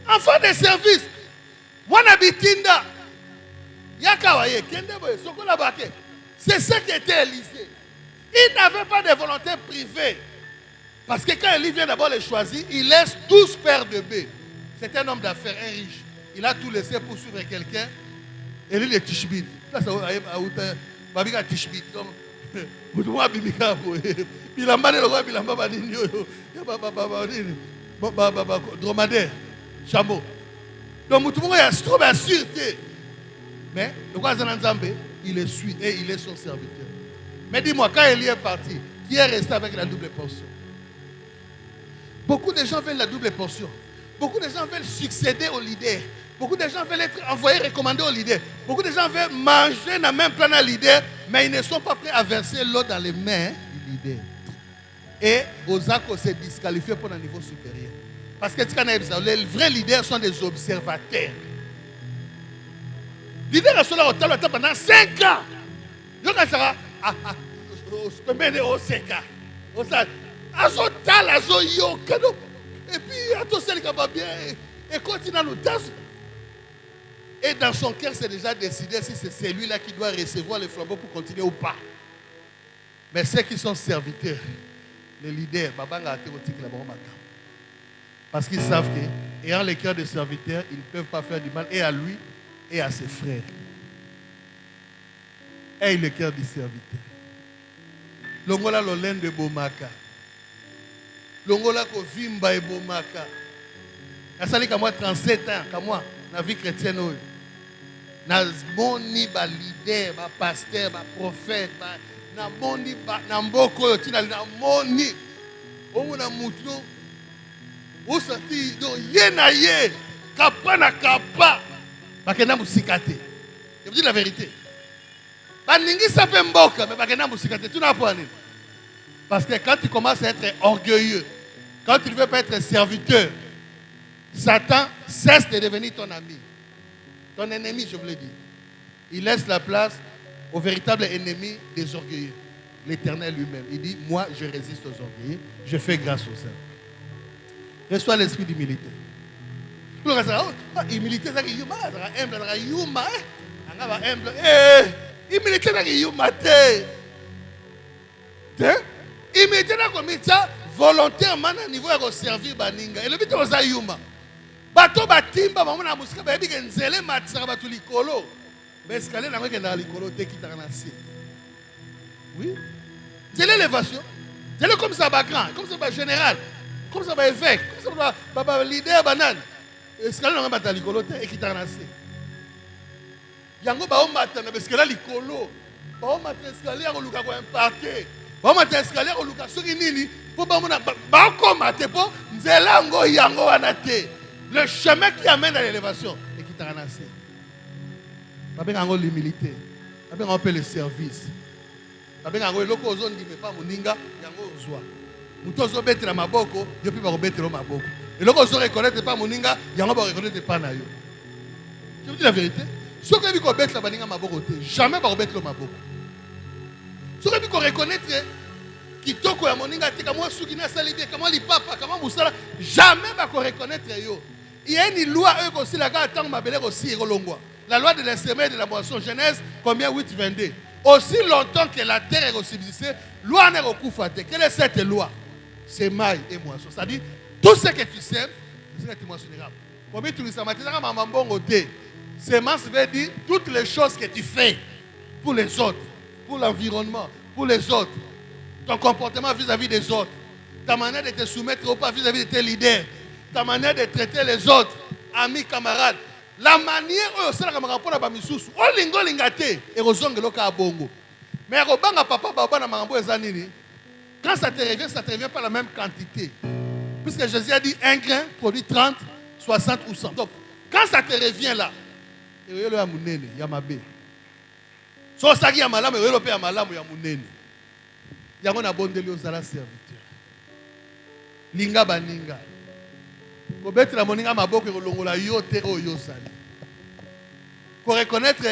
enfant de service, c'est ce qu'était Élisée. Il n'avait pas de volonté privée. Parce que quand Élie vient d'abord les choisir, il laisse 12 paires de bœufs. C'est un homme d'affaires, un riche. Il a tout laissé pour suivre quelqu'un. Élie le Tishbit. Là, c'est Babika Tishbit. Dromadaire, chameau. Donc, tout le monde est trop bien sûr. Mais le roi Zananzambe, il le suit et il est son serviteur. Mais dis-moi, quand Élie est parti, qui est resté avec la double portion? Beaucoup de gens veulent la double portion. Beaucoup de gens veulent succéder au leader. Beaucoup de gens veulent être envoyés, recommandés au leader. Beaucoup de gens veulent manger dans le même plan à leader, mais ils ne sont pas prêts à verser l'eau dans les mains du leader. Et Ozako s'est disqualifié pour un niveau supérieur. Parce que les vrais leaders sont des observateurs. Leader a cela au talent pendant 5 ans. Il y a ça au seka. Au ça. Azo tal azo yo kado. Et puis à tout celle qui va bien et continue à nous danser. Et dans son cœur, c'est déjà décidé si c'est celui-là qui doit recevoir le flambeau pour continuer ou pas. Mais ceux qui sont serviteurs, les leaders, parce qu'ils savent que, ayant le cœur des serviteurs, ils ne peuvent pas faire du mal et à lui et à ses frères. Aie le cœur du serviteur. Longola l'olène de Bomaka. Longola ko vimba et Bomaka. Nasali comme moi 37 ans, comme moi, dans la vie chrétienne. Na moni ba leader, ba pasteur, ba prophète, na moni ba na mboko yo tina na moni. Omo na mutu. O sati do ye na ye, kapa na kapa. Ba kena musikate. Je vous dis la vérité. Ba ningi sa pe mboka, mais ba kena musikate. Tu n'as pas nini. Parce que quand tu commences à être orgueilleux, quand tu ne veux pas être serviteur, Satan cesse de devenir ton ami. Ton ennemi, je vous l'ai dit. Il laisse la place au véritable ennemi des orgueilleux. L'Éternel lui-même. Il dit, moi, je résiste aux orgueilleux. Je fais grâce aux saints. Reçois l'esprit d'humilité. Humilité, c'est humble. Humilité, c'est humilité, c'est volontairement à niveau de servir Baninga. Et le but de ça, yuma. Bato batimba mamona musika ba yebi ke nzele matsaka batu likolo. Mais escalier na ngeke na likolo te kitaka na se. Oui. C'est l'élévation. C'est comme ça ba grand, comme ça ba général, comme ça ba évêque, comme ça ba leader banane. Escalier na ngata likolo te kitaka na se. Yango ba o mata na escalier likolo. Ba o mata escalier ko luka ko imparter. Ba o mata escalier ko luka soki nini po ba mona ba ko mate po nzela ngo yango wana te. Le chemin qui amène à l'élévation et qui t'a ramassé. Pas bien l'humilité. Pas bien le service. Pas bien le loko zone qui me pas moninga yango ozwa. Muto zo betre na maboko, yo pi ba ko betre na maboko. Et loko zo reconnaître pas moninga, yango ba reconnaître pas na yo. Je vous dis la vérité. Ce que vi ko betre ba ninga maboko te, jamais ba ko betre na maboko. Ce que vi ko reconnaître kitoko ya moninga te kama suki na salibé, kama li papa, kama musala, jamais ba ko reconnaître yo. Il y a une loi aussi la la loi de l'instrument et de la moisson. Genèse combien 8, 22. Aussi longtemps que la terre est subsistée, loi n'est pas faite. Quelle est cette loi? C'est maille et moisson. C'est-à-dire, tout ce que tu sèmes, c'est ce que tu moissonneras. Combien tu dis semence veut dire toutes les choses que tu fais pour les autres, pour l'environnement, pour les autres. Ton comportement vis-à-vis des autres. Ta manière de te soumettre ou pas vis-à-vis de tes leaders. Ta manière de traiter les autres, amis, camarades. La manière où c'est la camarade pour la bamisous. O lingo lingate et rozonge loka bongo. Mais robanga papa baba na mambo ezanini. Quand ça te revient pas la même quantité. Puisque Jésus a dit un grain produit 30, 60 ou 100. Donc quand ça te revient là, et yo ya munene ya mabe. So saki ya malamu yo pe ya malamu ya munene. Yango na bondeli ozala serviteur. Linga baninga. Pour reconnaître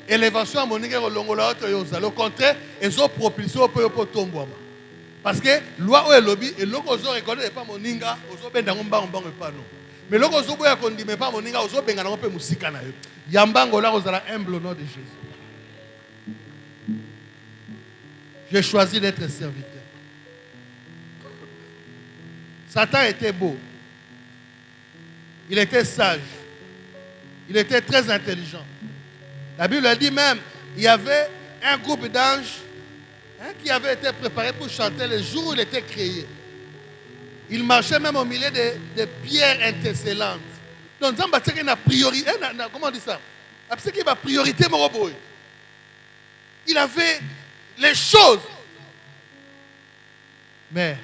l'élévation à moninga le contraire, ils ont propulsé au peu pour tomber. Parce que loi ou le lobby et l'autre reconnaît pas moninga, ils ont ben d'angomba on pas non. Mais l'autre ils ont boya qu'on dit mais pas moninga, ils ont ben d'angomba peu musika na yo. Yambango là ils ont humble au nom de Jésus. J'ai choisi d'être serviteur. Satan était beau. Il était sage. Il était très intelligent. La Bible a dit même, il y avait un groupe d'anges qui avait été préparé pour chanter le jour où il était créé. Il marchait même au milieu de pierres intercellantes. Donc, il y a une priorité. Comment on dit ça? Il y a une priorité, mon robot. Il avait les choses. Mais,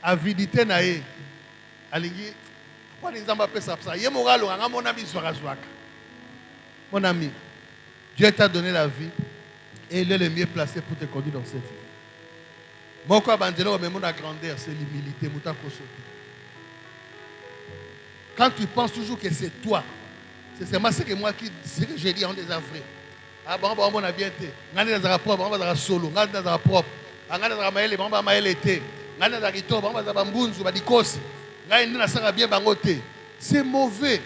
avidité naïe. Alingi. Mon ami, Dieu t'a donné la vie et il est le mieux placé pour te conduire dans cette vie. Mon corps bandelo mais mon grandeur, c'est l'humilité. Quand tu penses toujours que c'est toi, C'est seulement ce que moi qui ce que j'ai dit en des vrai. Ah bon, on a bien été. Ngani dans propre, on va solo, ngani dans propre. Ngani dans maele, on va maele été. Ngani dans kito, on va mbunzu, ba dikosi. Ngani na sanga bien bangote. C'est mauvais.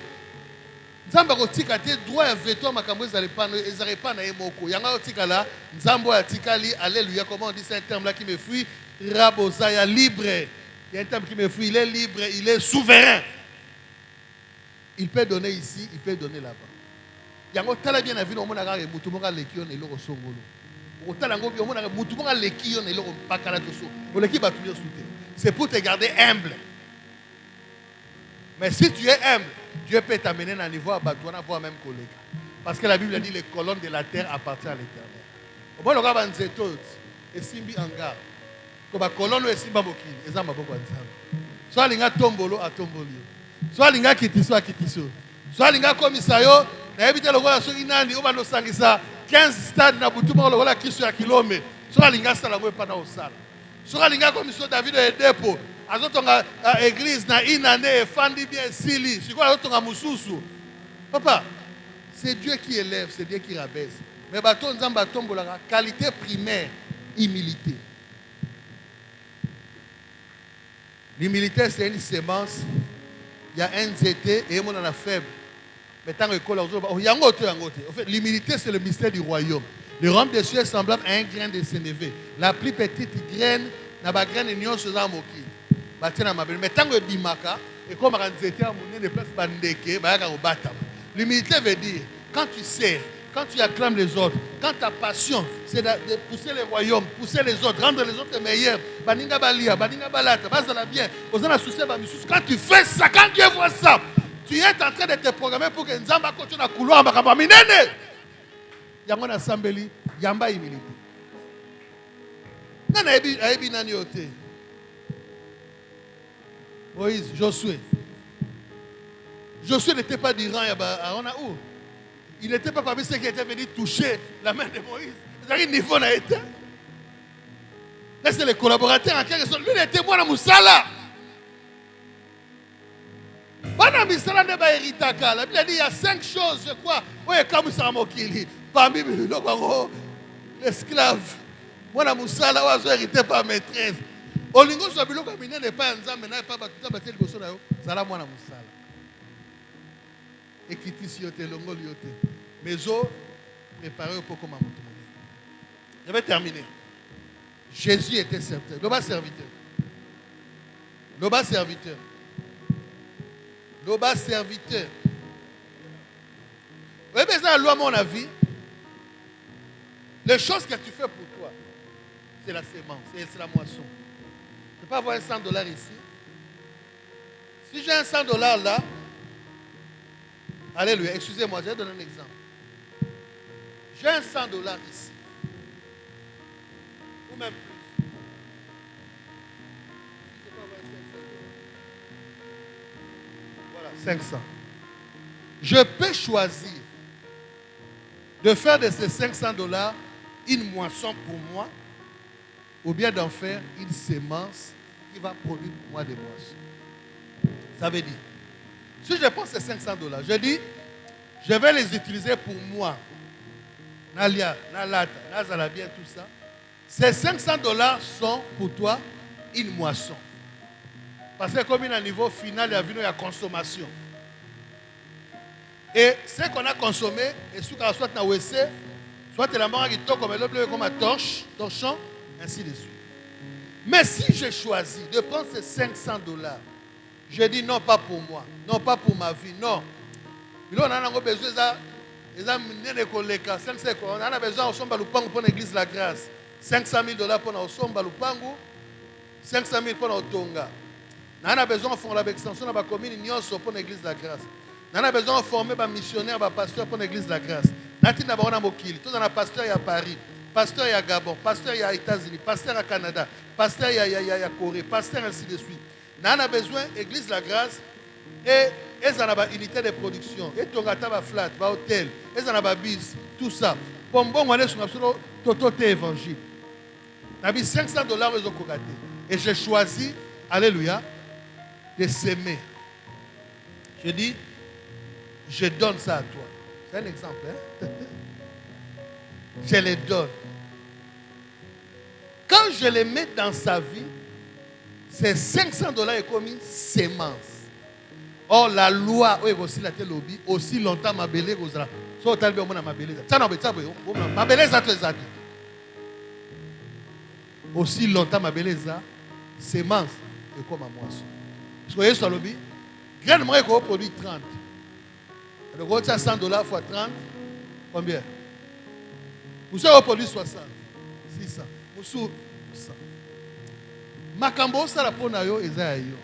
Nzamba kotika te droit ya veto makambo ezale pas na emoko. Yanga kotika là, nzambo atikali, alléluia, comment on dit c'est un terme là qui me fuit, rabozaya libre. Il y a un terme qui me fuit, il est libre, il est souverain. Il peut donner ici, il peut donner là-bas. Yango tala bien na vie no mona ka mutu monga lekion eloko songolo. O tala ngo bi o mona mutu monga lekion eloko pakala toso. O leki ba tu souté. C'est pour te garder humble. Mais si tu es humble, Dieu peut t'amener à un niveau à Batouana, voire même collègue. Parce que la Bible dit les colonnes de la terre appartiennent à l'Éternel. Au moins le gars banze tout et simbi anga. Ko ba colonne et simba bokini, ezamba boko nzamba. Soit linga tombolo a tombolio. Soit linga kitiso a kitiso. Soit linga komisayo na ebite lokola soki nani oba no sangisa 15 stades na butuma lokola kiso ya kilome. Soit linga sala ngo pa na osala. Soit linga komisio David et depo. Azotonga église na inane fandi bien sili. C'est quoi azotonga mususu? Papa, c'est Dieu qui élève, c'est Dieu qui rabaisse. Mais bato nzamba tombola qualité primaire, humilité. L'humilité c'est une sémence. Il y a un zété et on en a faible. Mais tant que en fait, l'humilité, c'est le mystère du royaume. Le royaume des cieux est semblable à un grain de sénévé. La plus petite graine, n'a pas graine et nion sur un moki. Mais tant que bimaka, et comme on zété à mon de place bandeke, l'humilité veut dire, quand tu sers, quand tu acclames les autres, quand ta passion, c'est de pousser les royaumes, pousser les autres, rendre les autres meilleurs, baninga balia, baninga balata, bazala bien, quand tu fais ça, quand Dieu voit ça, tu es en train de te programmer pour que Nzamba continue à couloir makamba minene. Yango na sambeli, yamba humilité. Nana ebi nani ote. Moïse, Josué. Josué n'était pas du rang on a où? Il n'était pas parmi ceux qui étaient venus toucher la main de Moïse. C'est-à-dire niveau n'a été. Là c'est les collaborateurs en quelque sorte. Lui il était moi dans Moussala. La Bible dit il y a 5 choses, je crois. Oui, comme ça, parmi l'esclave. Moi, la moussala, je suis hérité par maîtresse. Olingo Zabilo Kamine n'est pas un zam, mais n'est pas battu battu le bosso d'ailleurs. Zala moi la moussala. Et qui tissiote longo liote. Mes os préparés pour comment monter. Je vais terminer. Jésus était serviteur. Le bas serviteur. Le bas serviteur. Le bas serviteur. Vous voyez, mais à loi, mon avis, les choses que tu fais pour toi, c'est la sémence, c'est la moisson. Je ne peux pas avoir $100 ici. Si j'ai $100 là, alléluia, excusez-moi, je vais donner un exemple. J'ai $100 ici. Ou même plus. Voilà, 500. Je peux choisir de faire de ces $500 une moisson pour moi, ou bien d'en faire une sémence qui va produire pour moi des moissons. Ça veut dire, si je prends ces $500, je dis, je vais les utiliser pour moi. Nalia, Nalata, Nazala bien, tout ça. Ces $500 sont pour toi une moisson. Parce que comme il y a un niveau final, il y a consommation. Et ce qu'on a consommé, et ce qu'on a soit dans le WC, soit la mort qui tombe comme un torchon, ainsi de suite. Mais si j'ai choisi de prendre ces $500, je dis non, pas pour moi, non, pas pour ma vie, non. On a besoin on a besoin pour l'église de la grâce. $500,000 pour Osomba Lupangu, 500 000 pour Otonga. On a besoin de faire l'extension de la commune pour l'église de la grâce. On a besoin de former des missionnaires, des pasteurs pour l'église de la grâce. On a pasteur à Paris, pasteur à Gabon, pasteur à États-Unis, pasteur à Canada, pasteur à Corée, pasteur ainsi de suite. On a besoin de l'église de la grâce et ils ont une unité de production. Et on a un flat, un hôtel, ils ont un bis, tout ça. Pour bon, on est sur le évangile. On a mis $500 aux Kogaté. Et j'ai choisi, alléluia, de s'aimer. Je dis, je donne ça à toi. C'est un exemple. Hein? Je les donne. Quand je les mets dans sa vie, c'est $500 et commis sémence. Or, la loi, aussi la lobby, aussi longtemps ma belé, so talbe omona ma belé. Ça non, ma belé ça tout ça. Aussi longtemps ma belé ça, sémence et comme à moisson. Parce que vous sur lobby, graine moi qu'on produit 30. Donc on a $100 fois 30, combien? Vous avez produit 60, 600. Vous 100. Makambo ça la pona yo eza yo.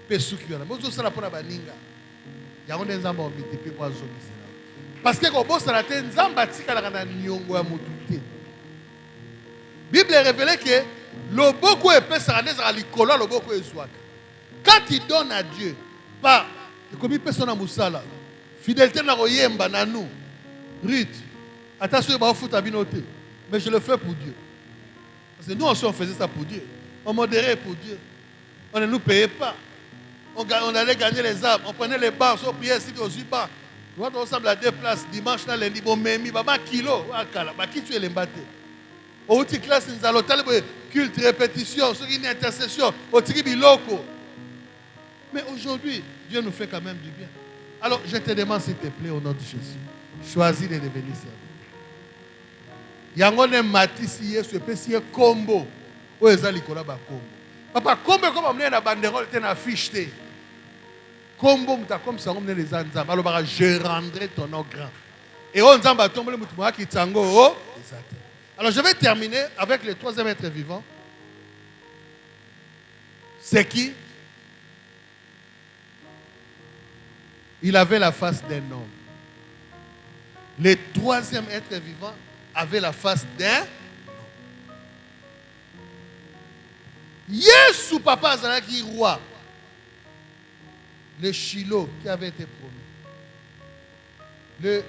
Pesuki wana. Mozo ça la pona baninga. Ya on nzamba omitipe kwa zomisi. Parce que quand boss la te nzamba tika la kana nyongo ya mutu te. Bible révèle que le beaucoup épais sera né à l'icolo, le beaucoup est zwaka. Quand il donne à Dieu, pas comme il personne à Moussala, fidélité na royemba na nous, Ruth, attention, il va foutre à binoté, mais je le fais pour Dieu. Parce que nous aussi on faisait ça pour Dieu, on modérait pour Dieu, on ne nous payait pas, on allait gagner les âmes, on prenait les bars, on priait ici aux 8 bars. Nous on ensemble à 2 places, dimanche, là, lundi, bon, mais baba kilo, qui tu es l'embatté? Au petit classe, nous allons culte, répétition, ce qui est une intercession, au petit biloko. Mais aujourd'hui, Dieu nous fait quand même du bien. Alors, je te demande, s'il te plaît, au nom de Jésus, choisis de devenir serviteur. Yangone matisi yesu epesi kombo oyo eza likola ba kombo. Papa kombo comme amener na banderole te na fiche te. Kombo muta comme ça amener les nzamba. Alors je rendrai ton nom grand. Et on nzamba tombele mutu mo ki tsango o ezate. Alors je vais terminer avec le troisième être vivant. C'est qui? Il avait la face d'un homme. Le troisième être vivant avait la face d'un. Yesu papa Azalaki roi. Le Shiloh qui avait été promis. Le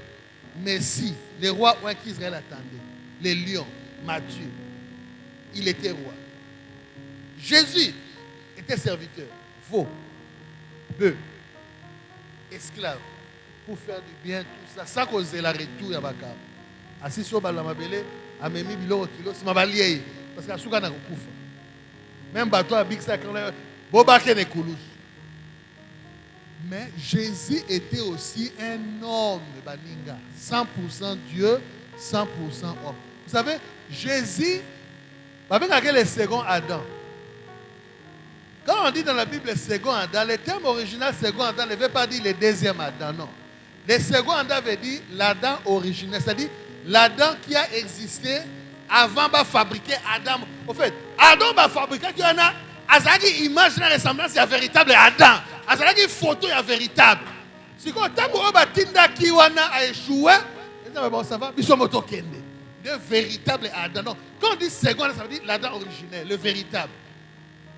Messie, le roi qu'Israël attendait. Les lions, Matthieu. Il était roi. Jésus était serviteur. Veau, bœuf, esclave. Pour faire du bien, tout ça. Sans causer la retour à Bakab. Assis sur le mabele, a mis biloko kilo, c'est ma balier. Parce que Asuka n'a pas de même bateau à Big Sac, Bobake ne coulous. Mais Jésus était aussi un homme, Baninga. 100% Dieu, 100% homme. Vous savez, Jésus, avec le second Adam. Quand on dit dans la Bible le second Adam, le terme original second Adam ne veut pas dire le deuxième Adam, non. Le second Adam veut dire l'Adam originel, c'est-à-dire l'Adam qui a existé avant de fabriquer Adam. En fait, Adam va fabriquer qui en a Azaki image la ressemblance à véritable Adam. Azaki photo est véritable. Si quand on a tinda qui a échoué, ça va, ils sont motokende. Le véritable Adam. Non. Quand on dit second, ça veut dire l'Adam originel, le véritable.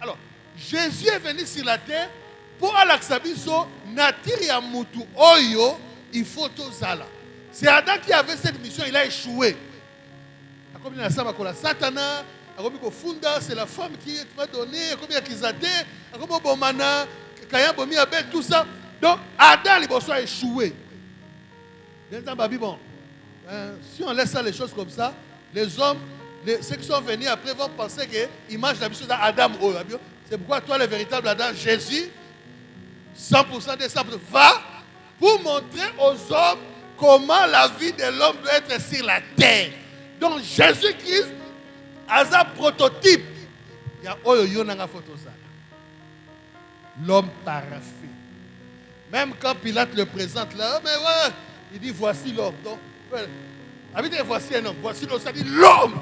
Alors, Jésus est venu sur la terre pour alaxabiso natiri ya mutu oyo il faut tout ça là. C'est Adam qui avait cette mission, il a échoué. Comme il a ça, Satana, c'est la femme qui m'a donné, comme il a Kizade, comme Bomana, Kayambomi Abel, tout ça. Donc, Adam, il a échoué. Bon, si on laisse ça, les choses comme ça, les hommes, ceux qui sont venus après vont penser que l'image de la mission d'Adam, c'est pourquoi toi, le véritable Adam, Jésus, 100% des 100%, va pour montrer aux hommes comment la vie de l'homme doit être sur la terre. Donc Jésus-Christ a un prototype. Il y a une photo. L'homme parfait. Même quand Pilate le présente là, mais ouais, il dit voici l'homme. Donc, voici un homme. Voici l'homme. Ça dit l'homme.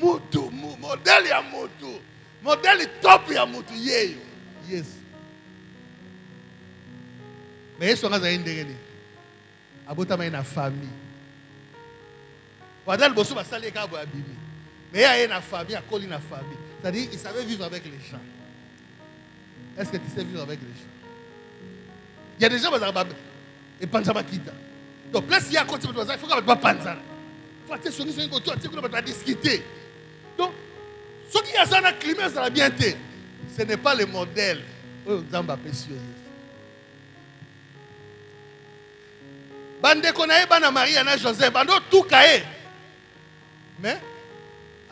Moutou, modèle ya moutou. Modèle top ya moutou. Yes. Mais ils sont dans une dégaine. Abotama une famille. Mais il y a une famille, il y a une famille. C'est-à-dire qu'il savait vivre avec les gens. Est-ce que tu sais vivre avec les gens? Il y a des gens qui ont donc, là, s'il y a un côté, il faut que tu ne pas penser. Il faut que tu discuter. Donc, ce qui a ça dans le climat, ça va bien être. Ce n'est pas le modèle. Bande konae bana Marie na Joseph, bando tout caé. Mais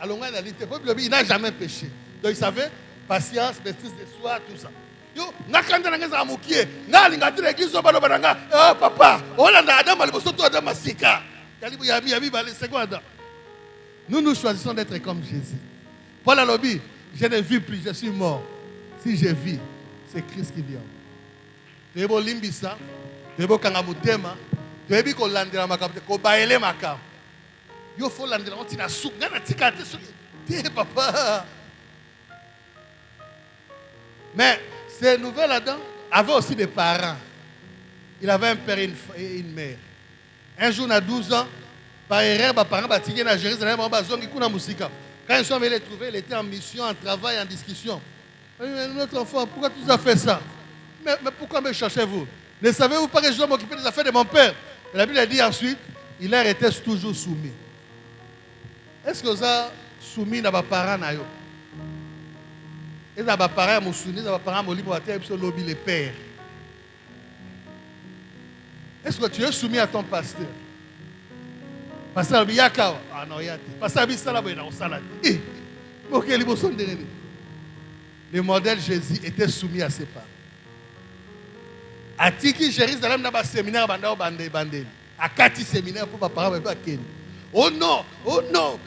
il n'a jamais péché. Donc il savait patience, maîtrise de soi, tout ça. Yo, nakanda nangeza amukie, nga lingati l'église bano bananga. Oh papa, olanda Adam aliboso to Adam masika. Kalibu yabi bale seconda. Nous choisissons d'être comme Jésus. Paul alobi, je ne vis plus, je suis mort. Si je vis, c'est Christ qui vient. Tebo limbisa, tebo kangamutema, tebi ko landela makapte ko baele makam. Yo faut landela on tina sou, ngana tikate sou. Té papa. Mais ces nouvelles Adam avaient aussi des parents. Il avait un père et une mère. Un jour, à 12 ans, par erreur, mes parents bâtiment à Jérusalem, quand ils sont venus les trouver, il était en mission, en travail, en discussion. Notre enfant, pourquoi tu as fait ça? Mais pourquoi me cherchez-vous? Ne savez-vous pas que je dois m'occuper des affaires de mon père? Et la Bible a dit ensuite, il leur était toujours soumis. Est-ce que vous avez soumis à vos parents? Et à vos parents, vous soumis à vos parents, vous lobby les pères. Est-ce que tu es soumis à ton pasteur? Pasteur Biyaka, ah non, yate. Pasteur Bisala, il a salade. Le modèle Jésus était soumis à ses parents. A Tiki, Jérusalem, dans un séminaire, à Kati séminaire pour papa, oh non, oh non.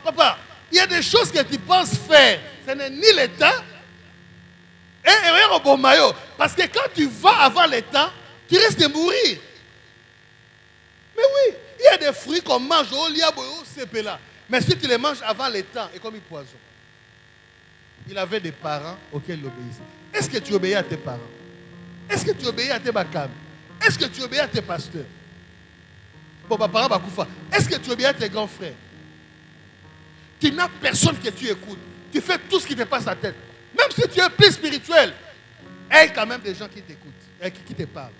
Papa, il y a des choses que tu penses faire. Ce n'est ni le temps. Parce que quand tu vas avant le temps, tu risques de mourir. Mais oui, il y a des fruits qu'on mange au liabo, au cepela. Mais si tu les manges avant le temps, et comme ils poison. Il avait des parents auxquels il obéissait. Est-ce que tu obéis à tes parents? Est-ce que tu obéis à tes bakam? Est-ce que tu obéis à tes pasteurs? Bon, parents bakoufa. Est-ce que tu obéis à tes grands frères? Tu n'as personne que tu écoutes. Tu fais tout ce qui te passe à la tête. Même si tu es plus spirituel, il y a quand même des gens qui t'écoutent et qui te parlent.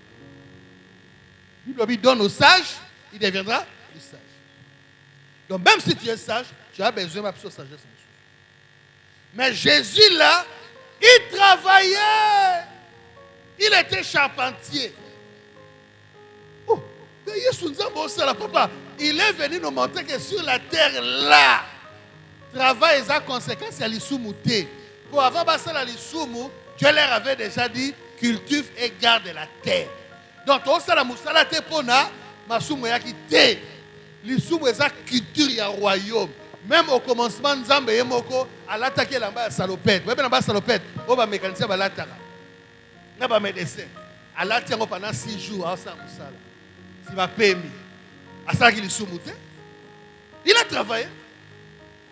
La Bible donne aux sages, il deviendra plus sage. Donc même si tu es sage, tu as besoin de la sagesse. Mais Jésus là, il travaillait. Il était charpentier. Oh, papa, il est venu nous montrer que sur la terre là, travail et sa conséquence, il y a l'issoumu. Pour avoir passé à l'issoumu, Dieu leur avait déjà dit, cultive et garde la terre. Donc, on sait la moussala te pona, masumu ya ki te. L'issoumu est sa culture ya royaume. Même au commencement, Nzambe yemoko, à l'attaquer l'amba salopette. Vous voyez l'amba salopette, on va mécanicien à l'attaquer. On va médecin. À l'attaquer pendant 6 jours, à sa moussala. Il va payer. À ça qu'il l'issoumu te. Il a travaillé.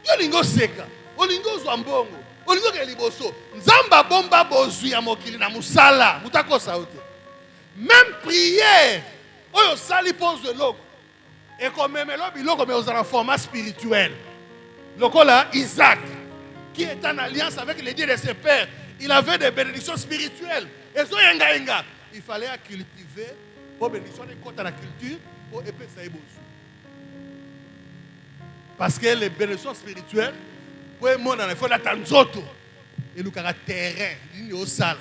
Yolingo seka, olingo zwambongo, olingo keliboso. Nzamba bomba bozui ya mokili na musala, mutako saote. Même prière, oyo sali pose de l'eau. Et comme même l'eau, mais aux format spirituel. Lokola Isaac, qui est en alliance avec les dieux de ses pères, il avait des bénédictions spirituelles. Et so yenga yenga, il fallait cultiver pour bénédiction de côté la culture pour épée ça y parce que les bénédictions spirituelles, pour monde il faut l'attendre zoto et nous avons terrain, il au sale.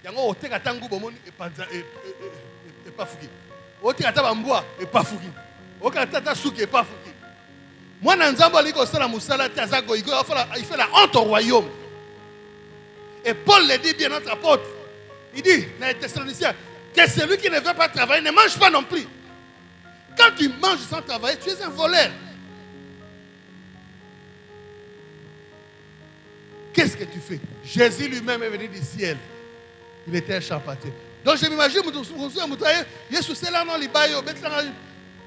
Il y a un hôtel à Tango Bomoni et pas fouki. Hôtel à Tabamboa et pas fouki. Hôtel à Tatasuki et pas fouki. Moi, dans Nzambo, il fait la honte au royaume. Et Paul le dit bien, notre apôtre. Il dit dans les Thessaloniciens que celui qui ne veut pas travailler ne mange pas non plus. Quand tu manges sans travailler, tu es un voleur. Qu'est-ce que tu fais? Jésus lui-même est venu du ciel. Il était un charpentier. Donc je m'imagine, Jésus, là, non,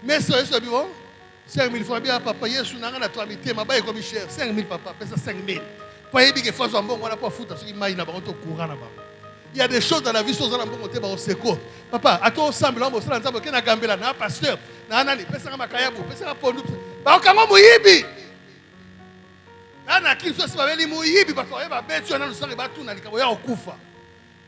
mais c'est 5 000 fois bien, papa. Jésus n'a rien à toi, mais ma baille comme cher. 5 000, papa. Pèse 5 000. Pas y que fois bon, on n'a pas foutu. Il y a des choses dans la vie, choses dans la vie, on sait quoi. Papa, à toi, ensemble, on s'est ensemble, on a gambé là, un pasteur, on a dit, pèse un macayabu, pèse un pondou. Bah, on a mouyibi.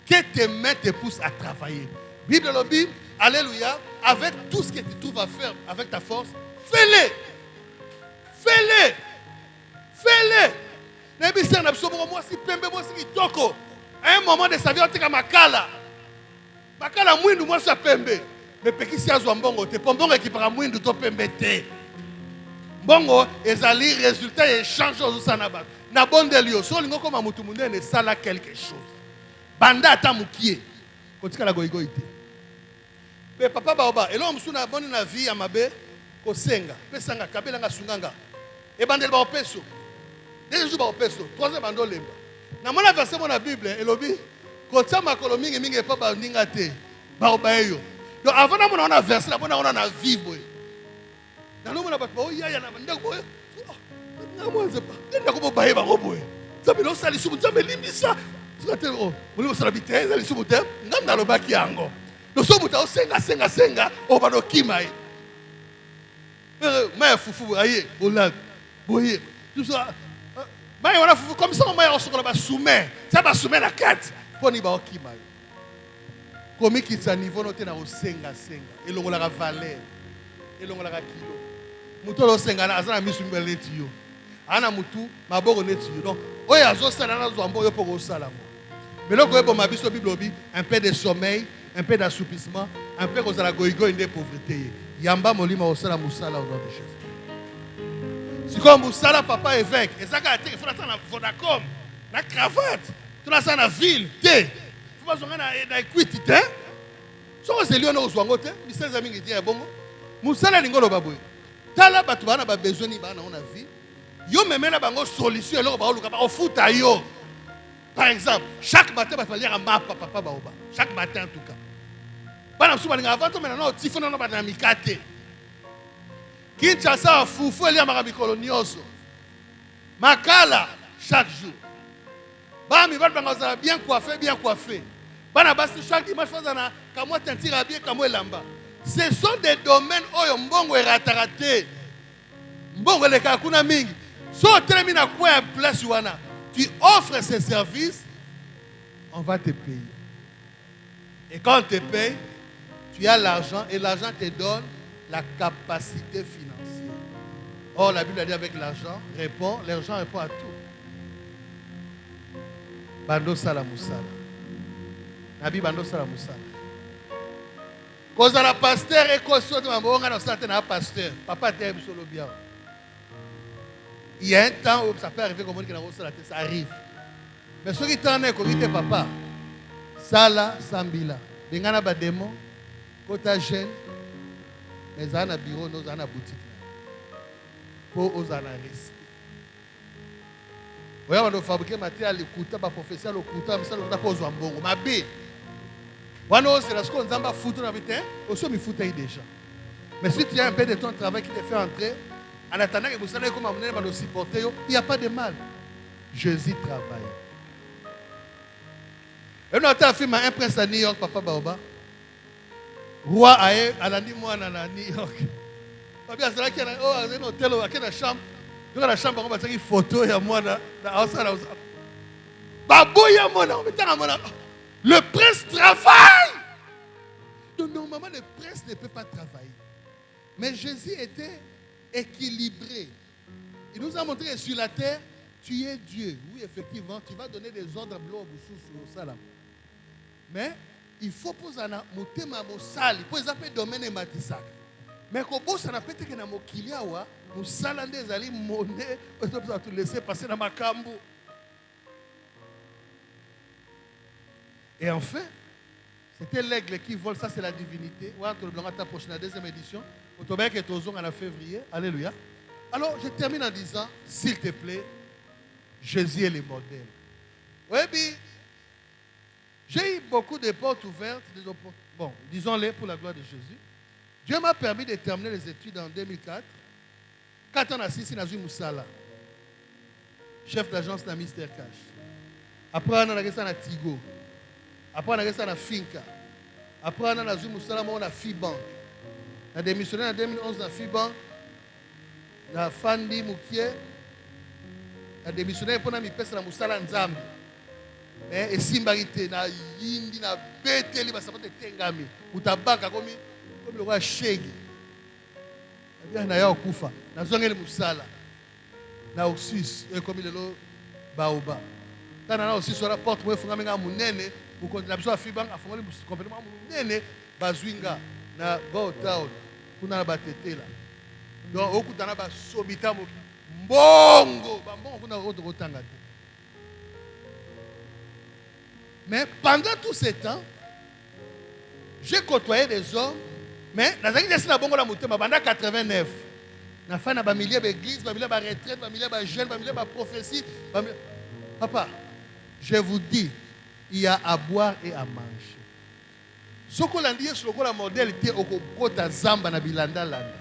Que tes mains te poussent à travailler. Bible le Bible, alléluia, avec tout ce que tu trouves à faire avec ta force, fais-le. Fais-le. Fais-le. À un moment de sa vie, on te dit Makala. Makala mouindou moi sa pembe. Mais pekisi azwa mbongo te, po mbongo ekipaka mwindu to pembe te. Mbongo ezali résultat et échange aux sanaba. Na bondeli yo, so lingo koma mutu munene sala quelque chose. Banda ata mukie. Kotika la goigo ite. Pe papa baoba, elo msuna boni na vie ya mabe ko senga, pesanga kabela nga sunganga. E bandeli ba opeso. Deuxième jour ba opeso, troisième bando lemba. Na mona verset mona Bible elobi kotia makolo mingi mingi pa ba ndinga te. Baoba yo. Donc avant na mona on verset la mona on a vivre. Na no mona ba o ya na ndako boy. Na mo zepa. Ndako bo baye ba roboy. Zabe no sali subu zabe limbisa. Oh, vous voulez la vitesse, vous voulez la vitesse, vous nous sommes au senga, au bano kimai. Mais foufou, aïe, bolad, boye, tout ça. Mais on a foufou comme ça, on va soumettre. Ça va soumettre la carte. Pour n'y pas kimai. Comme qui est niveau noté na au senga, et l'on la valeur, et l'on la kilo. Mouton au senga, na azana misu mbele tiyo. Ana mutu, maboro netiyo. Donc, oye azo sala na zo ambo yo pour osala. Mais là, vous avez la Bible, un peu de sommeil, un peu d'assoupissement, un peu de goïgo et de pauvreté. Yamba molima au sala moussala au nom de Jésus. Si comme moussala, papa évêque, et ça, il faut attendre la Vodacom, la cravate, tout ça dans la ville, thé. Il faut pas na equity, hein? Si on se lit au Zwangote, mais c'est amis qui disent bon, moussala n'ingolo baboué. Tala batubana ba besoin ni ba na on a vie. Yo me mena bango solution et là ba oluka ba ofuta yo. Par exemple, chaque matin, il va lire un map, papa baoba. Chaque matin, en tout cas. Pendant que vous avant, maintenant, il faut que vous ayez Kinshasa, Foufou, il y a un colonioso. Makala, chaque jour. Bam, il va bien coiffé, bien coiffé. Banabasi, chaque dimanche, il va comme teintir à bien, comme lamba. Ce sont des domaines où mbongo est raté. Mbongo le kakuna mingi. So termine quoi place wana. Tu offres ces services, on va te payer. Et quand on te paye, tu as l'argent et l'argent te donne la capacité financière. Or, la Bible a dit avec l'argent, l'argent répond à tout. Bando sala musala. Nabi bando sala musala. Cause la pasteur et cause de ma bonga dans certains pasteur. Papa t'aime sur le bien. Il y a un temps où ça peut arriver comme on dit que ça arrive. Mais ceux qui t'en est comme papa, Sala, Sambila, Bengana Bademo, Kota Jeune, mais on a bureau, nous avons boutique. Pour aux analystes. Vous voyez, on a fabriqué matériel, le couteau, le professeur, le couteau, mais ça, on a posé un bon. Ma bé. On c'est parce qu'on a foutu dans le terrain, on se met foutu déjà. Mais si tu as un peu de ton travail qui te fait entrer, en attendant que vous savez comment on va supporter, il n'y a pas de mal. Jésus travaille. Et nous avons fait un prince à New York, papa Baoba. Roi a dit moi à New York. Papa, c'est là qu'il y a un hôtel, il y a une chambre. Dans la chambre, on va faire une photo, il y a moi dans la Babou, il y a moi le prince travaille. Donc normalement, le prince ne peut pas travailler. Mais Jésus était équilibré. Il nous a montré que sur la terre, tu es Dieu. Oui, effectivement, tu vas donner des ordres blancs au salam. Mais il faut poser un motema mosali, pour exemple domaine et matisak. Mais quand boss on a peut-être que na mokilia wa, musala ndez ali monnaie, on doit tout laisser passer dans ma cambo. Et enfin, c'était l'aigle qui vole, ça c'est la divinité. Ouais, on le la prochaine deuxième édition. Au Tobac et Tozon en février. Alléluia. Alors, je termine en disant, s'il te plaît, Jésus est le modèle. Oui, bien, j'ai eu beaucoup de portes ouvertes. Bon, disons-les pour la gloire de Jésus. Dieu m'a permis de terminer les études en 2004. Quand on a assis dans une Moussala, chef d'agence de Mister Cash. Après, on a resté à Tigo. Après, on a resté à Finca. Après, on a eu Moussala, on a Fibank. On a démissionné en 2011 dans Fibank. On a Fandi Moukié. On a démissionné pour la Moussala Nzambi. Et Simbarité, na Yindi, na Beteli, ça va te tengami. Ou tabaka comme le roi Shegi. Na ya okufa. Na zongeli Moussala. Na Oxus, comme le Baoba. Quand on a aussi sur la porte, on a fait un munene. Pour continuer à faire Fibank, on a fait complètement munene. Bazwinga. na go town kuna batete là donc okutana ba sobita mbongo bambongo kuna kotanga te. Mais pendant tout ce temps j'ai côtoyé des hommes mais nazaki desi na bongo la motema banda 89 na fa na ba milieu d'église ba milieu ba retraite ba milieu ba jeune ba milieu ba prophétie papa je vous dis il y a à boire et à manger. Ce qu'on a dit sur le modèle était au kota zamba na bilanda landa.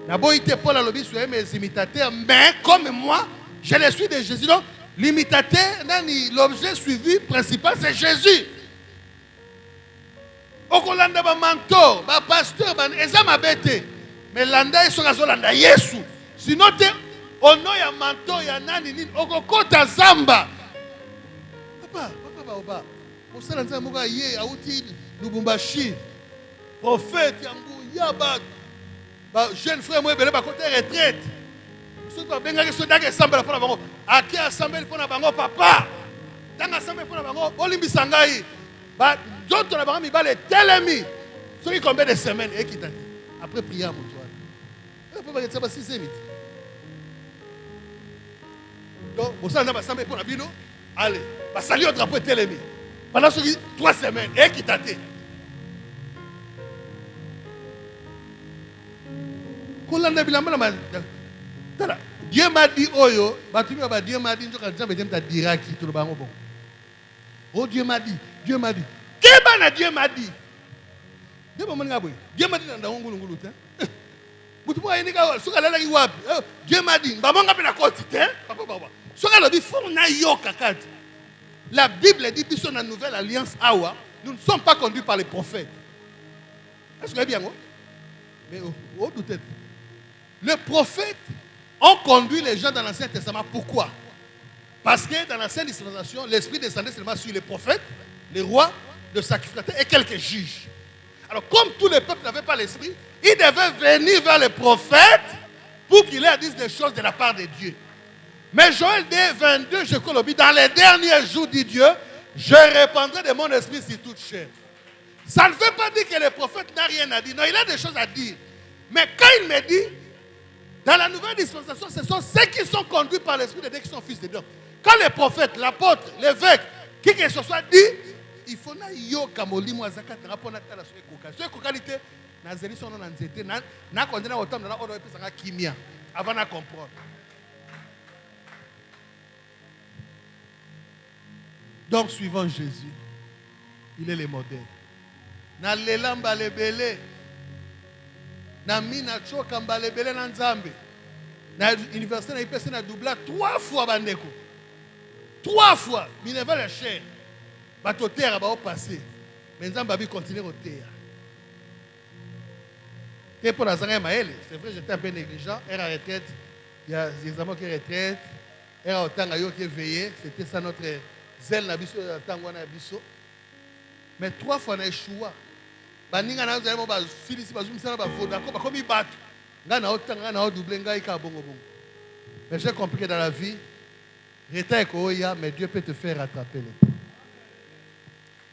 Na boité Paul a lobby sur mes imitateurs mais comme moi je le suis de Jésus. Donc l'imitateur l'objet suivi principal c'est Jésus. Au kolanda ba mentor, ba pasteur, ba ezama bete. Mais landa ils sont à landa Yesu. Sinon te ono ya mentor ya nani nini au kota zamba. Papa. Au sein de Moga Yé, Aouti, Lubumbashi, prophète, Yangou, Yabat, jeune frère, moi, Belé, côté retraite. Ceux qui ont bien gagné, ceux qui ont assemblé pour la bango. À qui assemblé pour la bango, papa? Dans assemblé pour la bango, Olimbi Sangaï. D'autres, la bango, ils tel ami. Ceux qui ont combien de semaines, et qui t'a dit. Après, prier à mon toit. Il faut pas 6 minutes. Donc, au sein de l'assemblée pour la bino, allez. Salut au drapeau tel ami. Pendant 3 semaines, et qui t'a dit. Dieu m'a dit, Dieu m'a dit, oh Dieu m'a dit, Dieu m'a dit. Dieu m'a dit. Dieu m'a dit, Dieu m'a dit, la Bible dit que dans la nouvelle alliance, nous ne sommes pas conduits par les prophètes. Est-ce que vous bien? Mais les prophètes ont conduit les gens dans l'Ancien Testament. Pourquoi? Parce que dans l'Ancienne dispensation, l'Esprit descendait seulement sur les prophètes, les rois, les sacrificateurs et quelques juges. Alors, comme tous les peuples n'avaient pas l'Esprit, ils devaient venir vers les prophètes pour qu'ils leur disent des choses de la part de Dieu. Mais Joël 22, je crois, dans les derniers jours, dit Dieu, je répandrai de mon esprit sur toute chair. Ça ne veut pas dire que le prophète n'a rien à dire. Non, il a des choses à dire. Mais quand il me dit, dans la nouvelle dispensation, ce sont ceux qui sont conduits par l'esprit de Dieu qui sont fils de Dieu. Quand les prophètes, l'apôtre, l'évêque, qui que ce soit dit, il faut que yo kamoli mwazaka pour na tala sur koka. Sur kokalité, na zeli son na nzete na kondena autant na odo epesa kimia avant de comprendre. Donc, suivant Jésus, il est le modèle. Na lelamba lebele, na mina choka mbalebele na nzambe. Na université na IPC na doubla 3 fois bandeko. 3 fois, mineva la chair. Bato terre ba passé. Mais nzambe abi continuer au terre. Et pour la zanga maele, c'est vrai j'étais un peu négligent, era retraite, il y a des examens qui retraite, era otanga yo qui veillé, c'était ça notre zèle na biso tango na biso. Mais 3 fois na échoué. Baninga na zelo ba filisi ba zumisa ba voda ko ba komi bato. Nga na otanga na doubler ngai ka bongo bongo. Mais j'ai compris que dans la vie, retard ko ya mais Dieu peut te faire rattraper le temps.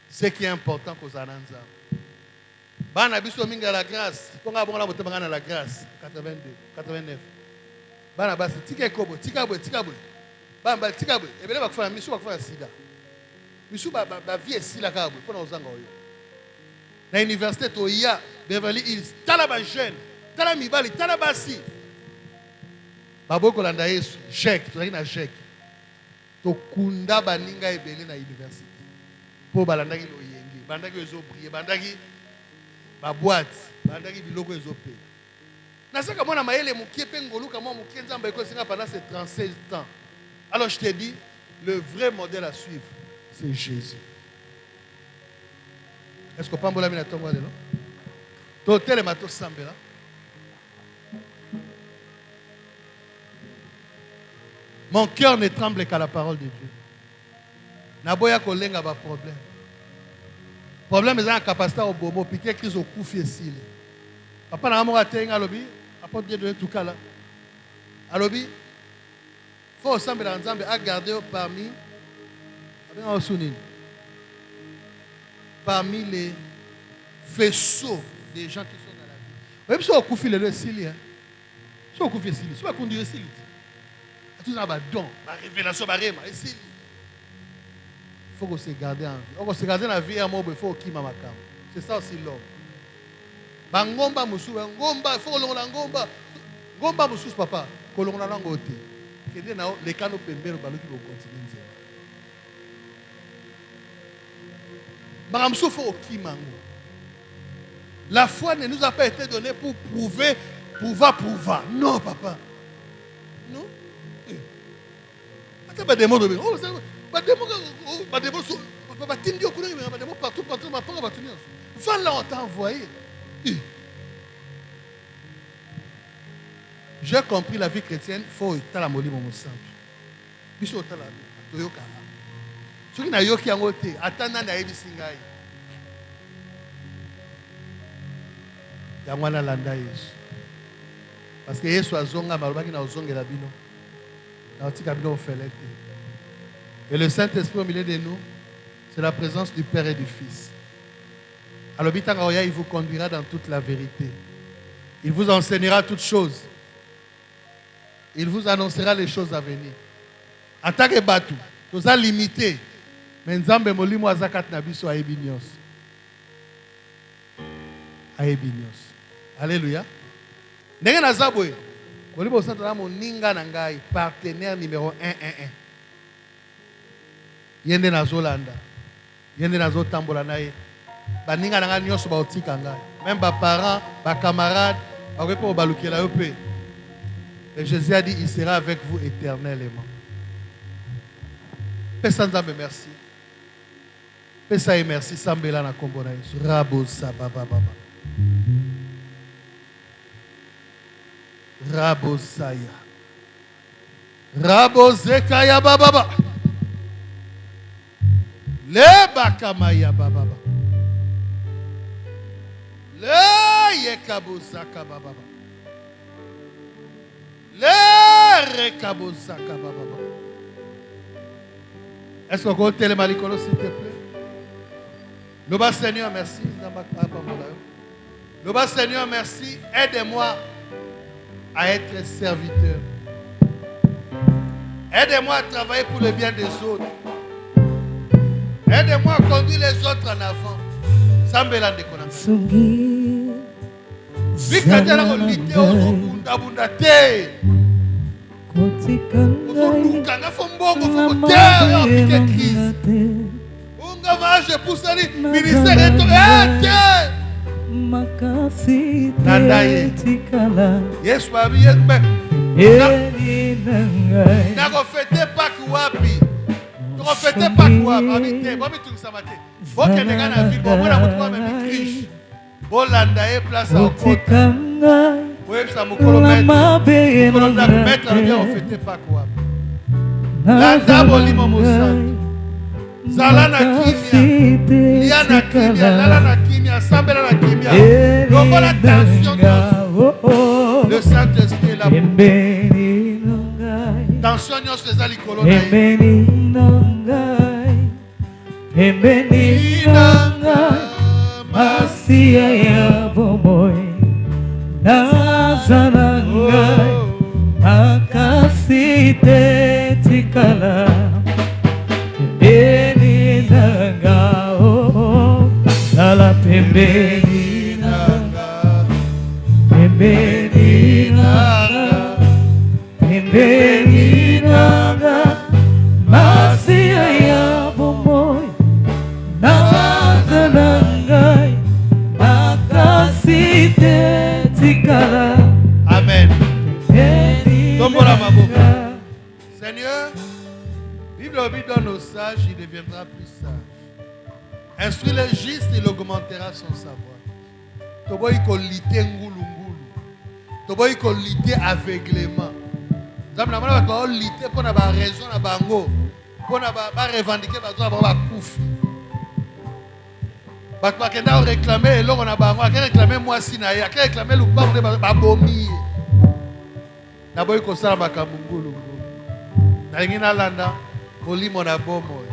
Ce qui est important qu'aux ananza. Bana biso minga la grâce. Ponga bongo la motema na la grâce 82, 89. Bana basi tika kobo, tika bo. Bamba tika bo. Ebele ba kufanya misu ba kufanya sida. Misu ba vie sila ka bo pona ozanga oyo. Na université to ya Beverly Hills, tala ba jeune, tala mibali, tala basi. Baboko landa Yesu, chèque, to na chèque. To kunda baninga ebele na université. Po balandaki loyengi, bandaki ezo prier, bandaki ba boîte, bandaki biloko ezo pe. Na saka mona mayele mukie pe ngoluka mo mukie nzamba eko singa pendant ces 36 ans. Alors je te dis, le vrai modèle à suivre, c'est Jésus. Est-ce que pambola mina tongo de non? Totel mato sambela. Mon cœur ne tremble qu'à la parole de Dieu. Naboya kolenga ba problème. Problème est en capacité au bobo piquer qu'ils ont couffé ici. Papa na amour atenga lobi, apporte Dieu de tout cas là. Alobi faut ensemble dans ensemble à garder parmi les faisceaux des gens qui sont dans la vie. Même si on coupe les deux s'il si on coupe les s'il, si on conduit s'il, tout ça va don, la révélation va réma et s'il. Il faut qu'on se garde en vie. On se garde dans la vie à moi, il faut qu'il m'a macam. C'est ça aussi l'homme. Bangomba musu, ngomba, il faut qu'on l'on ngomba. Ngomba musu papa, qu'on l'on a l'angoté. Que des na les canaux pembero balu qui vont continuer. Baramsou faut qu'il mango. La foi ne nous a pas été donnée pour prouver, pouvoir. Non, papa. Non. Attends, pas des mots de oh, pas des mots partout, va là, on t'a envoyé. J'ai compris la vie chrétienne, il faut que la moli mon sang. Biso tala toyoka. Ce qui n'a yoki angote, atana na ebi singai. Yangwana landa Yesu. Parce que Yesu azonga malobaki na ozongela bino. Na otika bino ofelete. Et le Saint-Esprit au milieu de nous, c'est la présence du Père et du Fils. Alors, il vous conduira dans toute la vérité. Il vous enseignera toutes choses. Il vous annoncera les choses à venir. En tant que Batou, nous sommes limités. Mais nous sommes molimo azakat nabiso aebinios. Aebinios. Alléluia. N'est-ce pas ça, boy? Kolibo santana moninga nangai, partenaire numéro 111. Yende na Zolanda. Yende na Zotambola nae. Baninga nanga nyoso ba otika ngai. Même ba parents, ba camarades, ba wepo balukela yo pe. Et Jésus a dit il sera avec vous éternellement. Pesa nzambe merci. Pesa et merci sambela na kombo na Yesu. Rabo sa baba baba. Rabo saya. Rabo zekaya baba baba. Le bakamaya baba. Le yekabuzaka baba. Le rekabuzaka baba. Est-ce qu'on peut télé malicolo s'il te plaît? Le bas Seigneur merci. Le bas Seigneur merci. Aide-moi à être serviteur. Aide-moi à travailler pour le bien des autres. Aide-moi à conduire les autres en avant. Sambela de Konam. Vikatela kolite bunda te. Kotikanga fombongo fombotera apike crise. Unga vaje pusali ministère eto makasi tikala. Yesu babi yesbe. Na ko fete pas wapi. On ne fait pas quoi, Bami tout ça matin. Bon que les gars na ville, bon na mutuwa même criche. Bon landa e place au côté. Ouais ça me colomette. Mettre bien on fait pas quoi. Landa bolimo mosan. Zalana kimia. Liana kimia, lala kimia, sambela na kimia. Donc la tension. Le Saint-Esprit est là. Tension nyos les alikolo na Masia ya bomoy Nazanangai Akasite tikala Pembeni nanga Sala pembeni nanga Pembeni nanga Pembeni nanga Masia ya bomoy Nazanangai Akasite tikala. Amen. Seigneur, Bible donne aux sages, il deviendra plus sage. Instruis-le juste, il augmentera son savoir. Tobo iko lité ngulu ngulu. Tobo iko lité aveuglement. Zam na mala ba lité pour na ba raison na bango. Pour na ba revendiquer ba droit ba kufi. Ba kenda réclamer eloko na bango, a réclamer moi si na ya, a réclamer lupango de ba bomi. Na boy ko sala makambo ngulu ngulu. Na ngina landa kolimo na bomo.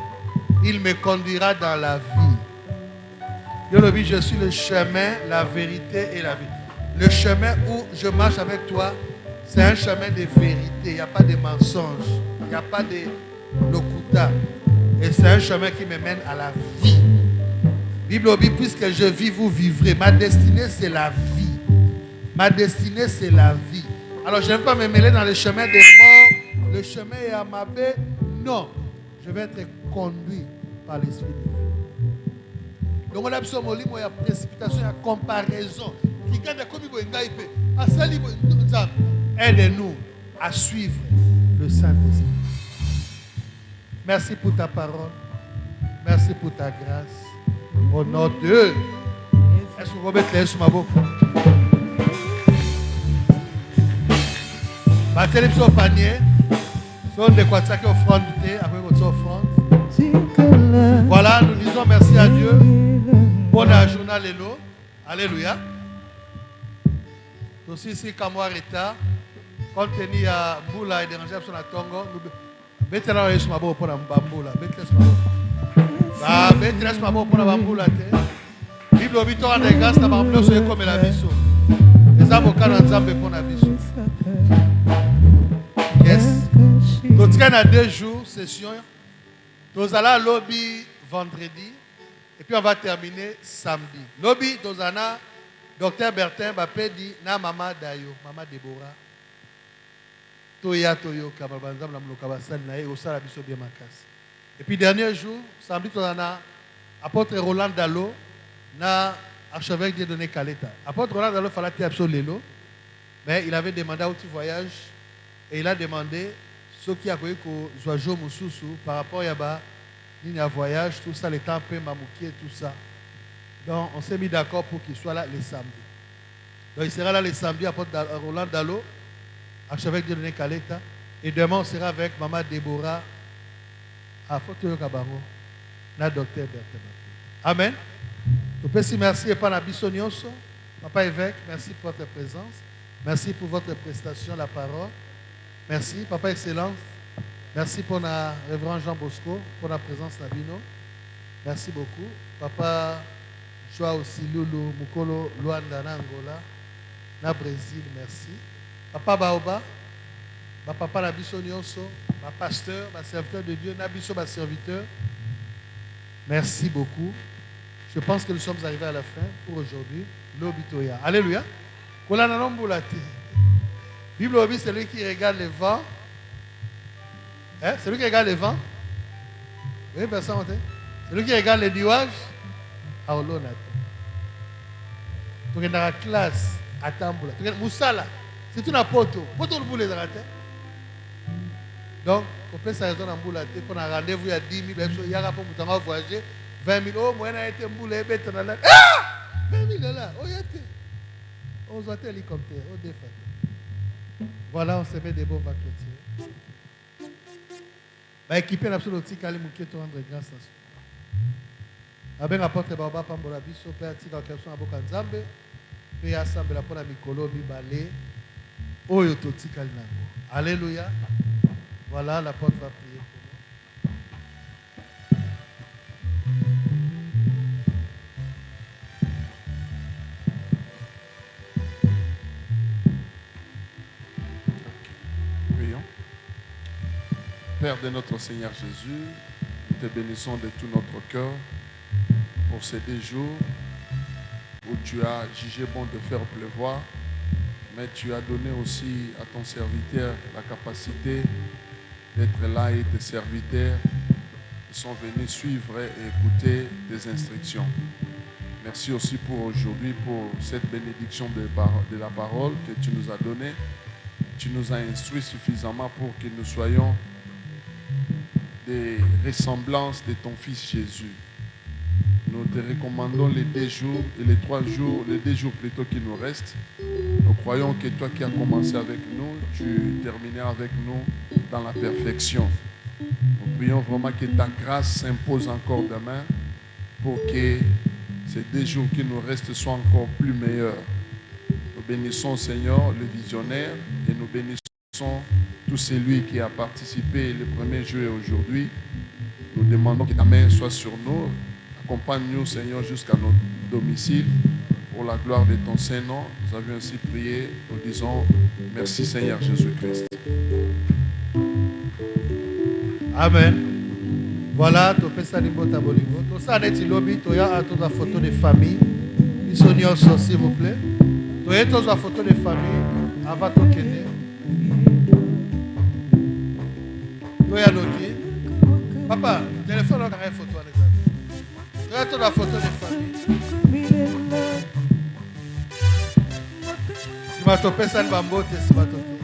Il me conduira dans la vie. Je suis le chemin, la vérité et la vie. Le chemin où je marche avec toi, c'est un chemin de vérité. Il n'y a pas de mensonges. Il n'y a pas de locuta. Et c'est un chemin qui me mène à la vie. Bible dit, puisque je vis, vous vivrez. Ma destinée, c'est la vie. Ma destinée, c'est la vie. Alors, je n'aime pas me mêler dans le chemin des morts. Le chemin est à ma baie. Non. Je vais être conduit par l'Esprit de vie. Donc, on a besoin de il y a précipitation, il y a comparaison. Aide-nous à suivre le Saint-Esprit. Merci pour ta parole. Merci pour ta grâce. Au nom de... Est-ce que vous mettez les sur ma bouche? Battez-les sur le panier. Sur des quoi ça qui offrande après votre offrande. Voilà, nous disons merci à Dieu pour la journée Lélo. Alléluia. Aussi ici Kamwareta, compte tenu à Boula et déranger sur la Tongo, mettez la sur ma boue pour la Bamboula. Mettez la sur ma boue pour la Bamboula. Bible obito en grâce na Bamboula c'est comme la biso. Les avocats dans Zambé pour la biso. Yes. Donc il y a 2 jours session. Nous allons lobby vendredi et puis on va terminer samedi. Lobby nous allons Docteur Bertin Bappé dit na maman Dayo, maman Déborah. Toya Toyo Kababanzam la Mlokabasal na e osala biso bien makasi. Et puis dernier jour, samedi nous allons apôtre Roland Dalo na archevêque Dieudonné Kaleta. Apôtre Roland Dalo fallait absolument lelo, mais il avait demandé un petit voyage et il a demandé ce qui a connu que Joajo Moussousou par rapport à un voyage, tout ça, le temps peut mamoukier, tout ça. Donc, on s'est mis d'accord pour qu'il soit là le samedi. Donc, il sera là le samedi à Roland Dalo, archevêque Dieudonné Kaleta. Et demain, on sera avec maman Déborah à Fotoyo Kabango, na docteur Bertin. Amen. Je peux dire merci et pas la Bissonioso. Papa évêque, merci pour votre présence. Merci pour votre prestation, la parole. Merci, Papa Excellence. Merci pour la révérend Jean Bosco, pour la présence Nabino. Merci beaucoup. Papa Joa aussi Lulu, Mukolo, Luanda, Angola, na Brésil, merci. Papa Baoba, Papa Nabiso Nyonso, ma pasteur, ma serviteur de Dieu, Nabiso, ma serviteur. Merci beaucoup. Je pense que nous sommes arrivés à la fin pour aujourd'hui. L'Obitoya. Alléluia. Bible obéit, c'est lui qui regarde les vents. Hein? C'est lui qui regarde les vents. Oui, personne. C'est lui qui regarde les nuages. Ah, on a. Tu es dans la classe à Tamboula. Tu es Moussala. C'est une apôtre. Poto le boulot dans la tête. Donc, on peut s'arrêter dans Mboula. On a rendez-vous il y a 10 000. Il y a un rapport pour t'en voyager. 20 000. Oh, moi, on a été Mboula. 20 000 là. Oh, il y a été. On se voit hélicoptère. On défait. Voilà, on se met des bons va clôturer. Bah, équiper l'absolu petit calme qui te rendre grâce à ça. Avec apôtre Baba Pambola Biso, Père Tika Kelson Aboka Nzambe, Père Assemble la Pona Mikolo, Mibale, Oyo Toti Kalinango. Alléluia. Voilà, la porte va prier pour nous. Prions. Père de notre Seigneur Jésus, nous te bénissons de tout notre cœur pour ces 2 jours où tu as jugé bon de faire pleuvoir, mais tu as donné aussi à ton serviteur la capacité d'être là et tes serviteurs sont venus suivre et écouter tes instructions. Merci aussi pour aujourd'hui, pour cette bénédiction de la parole que tu nous as donnée. Tu nous as instruits suffisamment pour que nous soyons des ressemblances de ton Fils Jésus. Nous te recommandons les 2 jours et les 3 jours, les 2 jours plutôt qui nous restent. Nous croyons que toi qui as commencé avec nous, tu termineras avec nous dans la perfection. Nous prions vraiment que ta grâce s'impose encore demain pour que ces 2 jours qui nous restent soient encore plus meilleurs. Nous bénissons Seigneur le visionnaire et nous bénissons tout celui qui a participé le premier jour et aujourd'hui. Nous demandons que ta main soit sur nous à Accompagne-nous, Seigneur, jusqu'à notre domicile. Pour la gloire de ton Saint-Nom, nous avions ainsi prié. Nous disons merci, Seigneur Jésus-Christ. Amen. Voilà, tu peux ça libota bolingo. Tout ça n'est il lobby, tu as toute la photo de famille. Ils sont nyonso, s'il vous plaît. Tu as toute la photo de famille avant ton kene. Tu as noté. Papa, téléphone a une photo avec ça. Tu as toute la photo de famille. Si ma topé ça ne va pas si ma topé.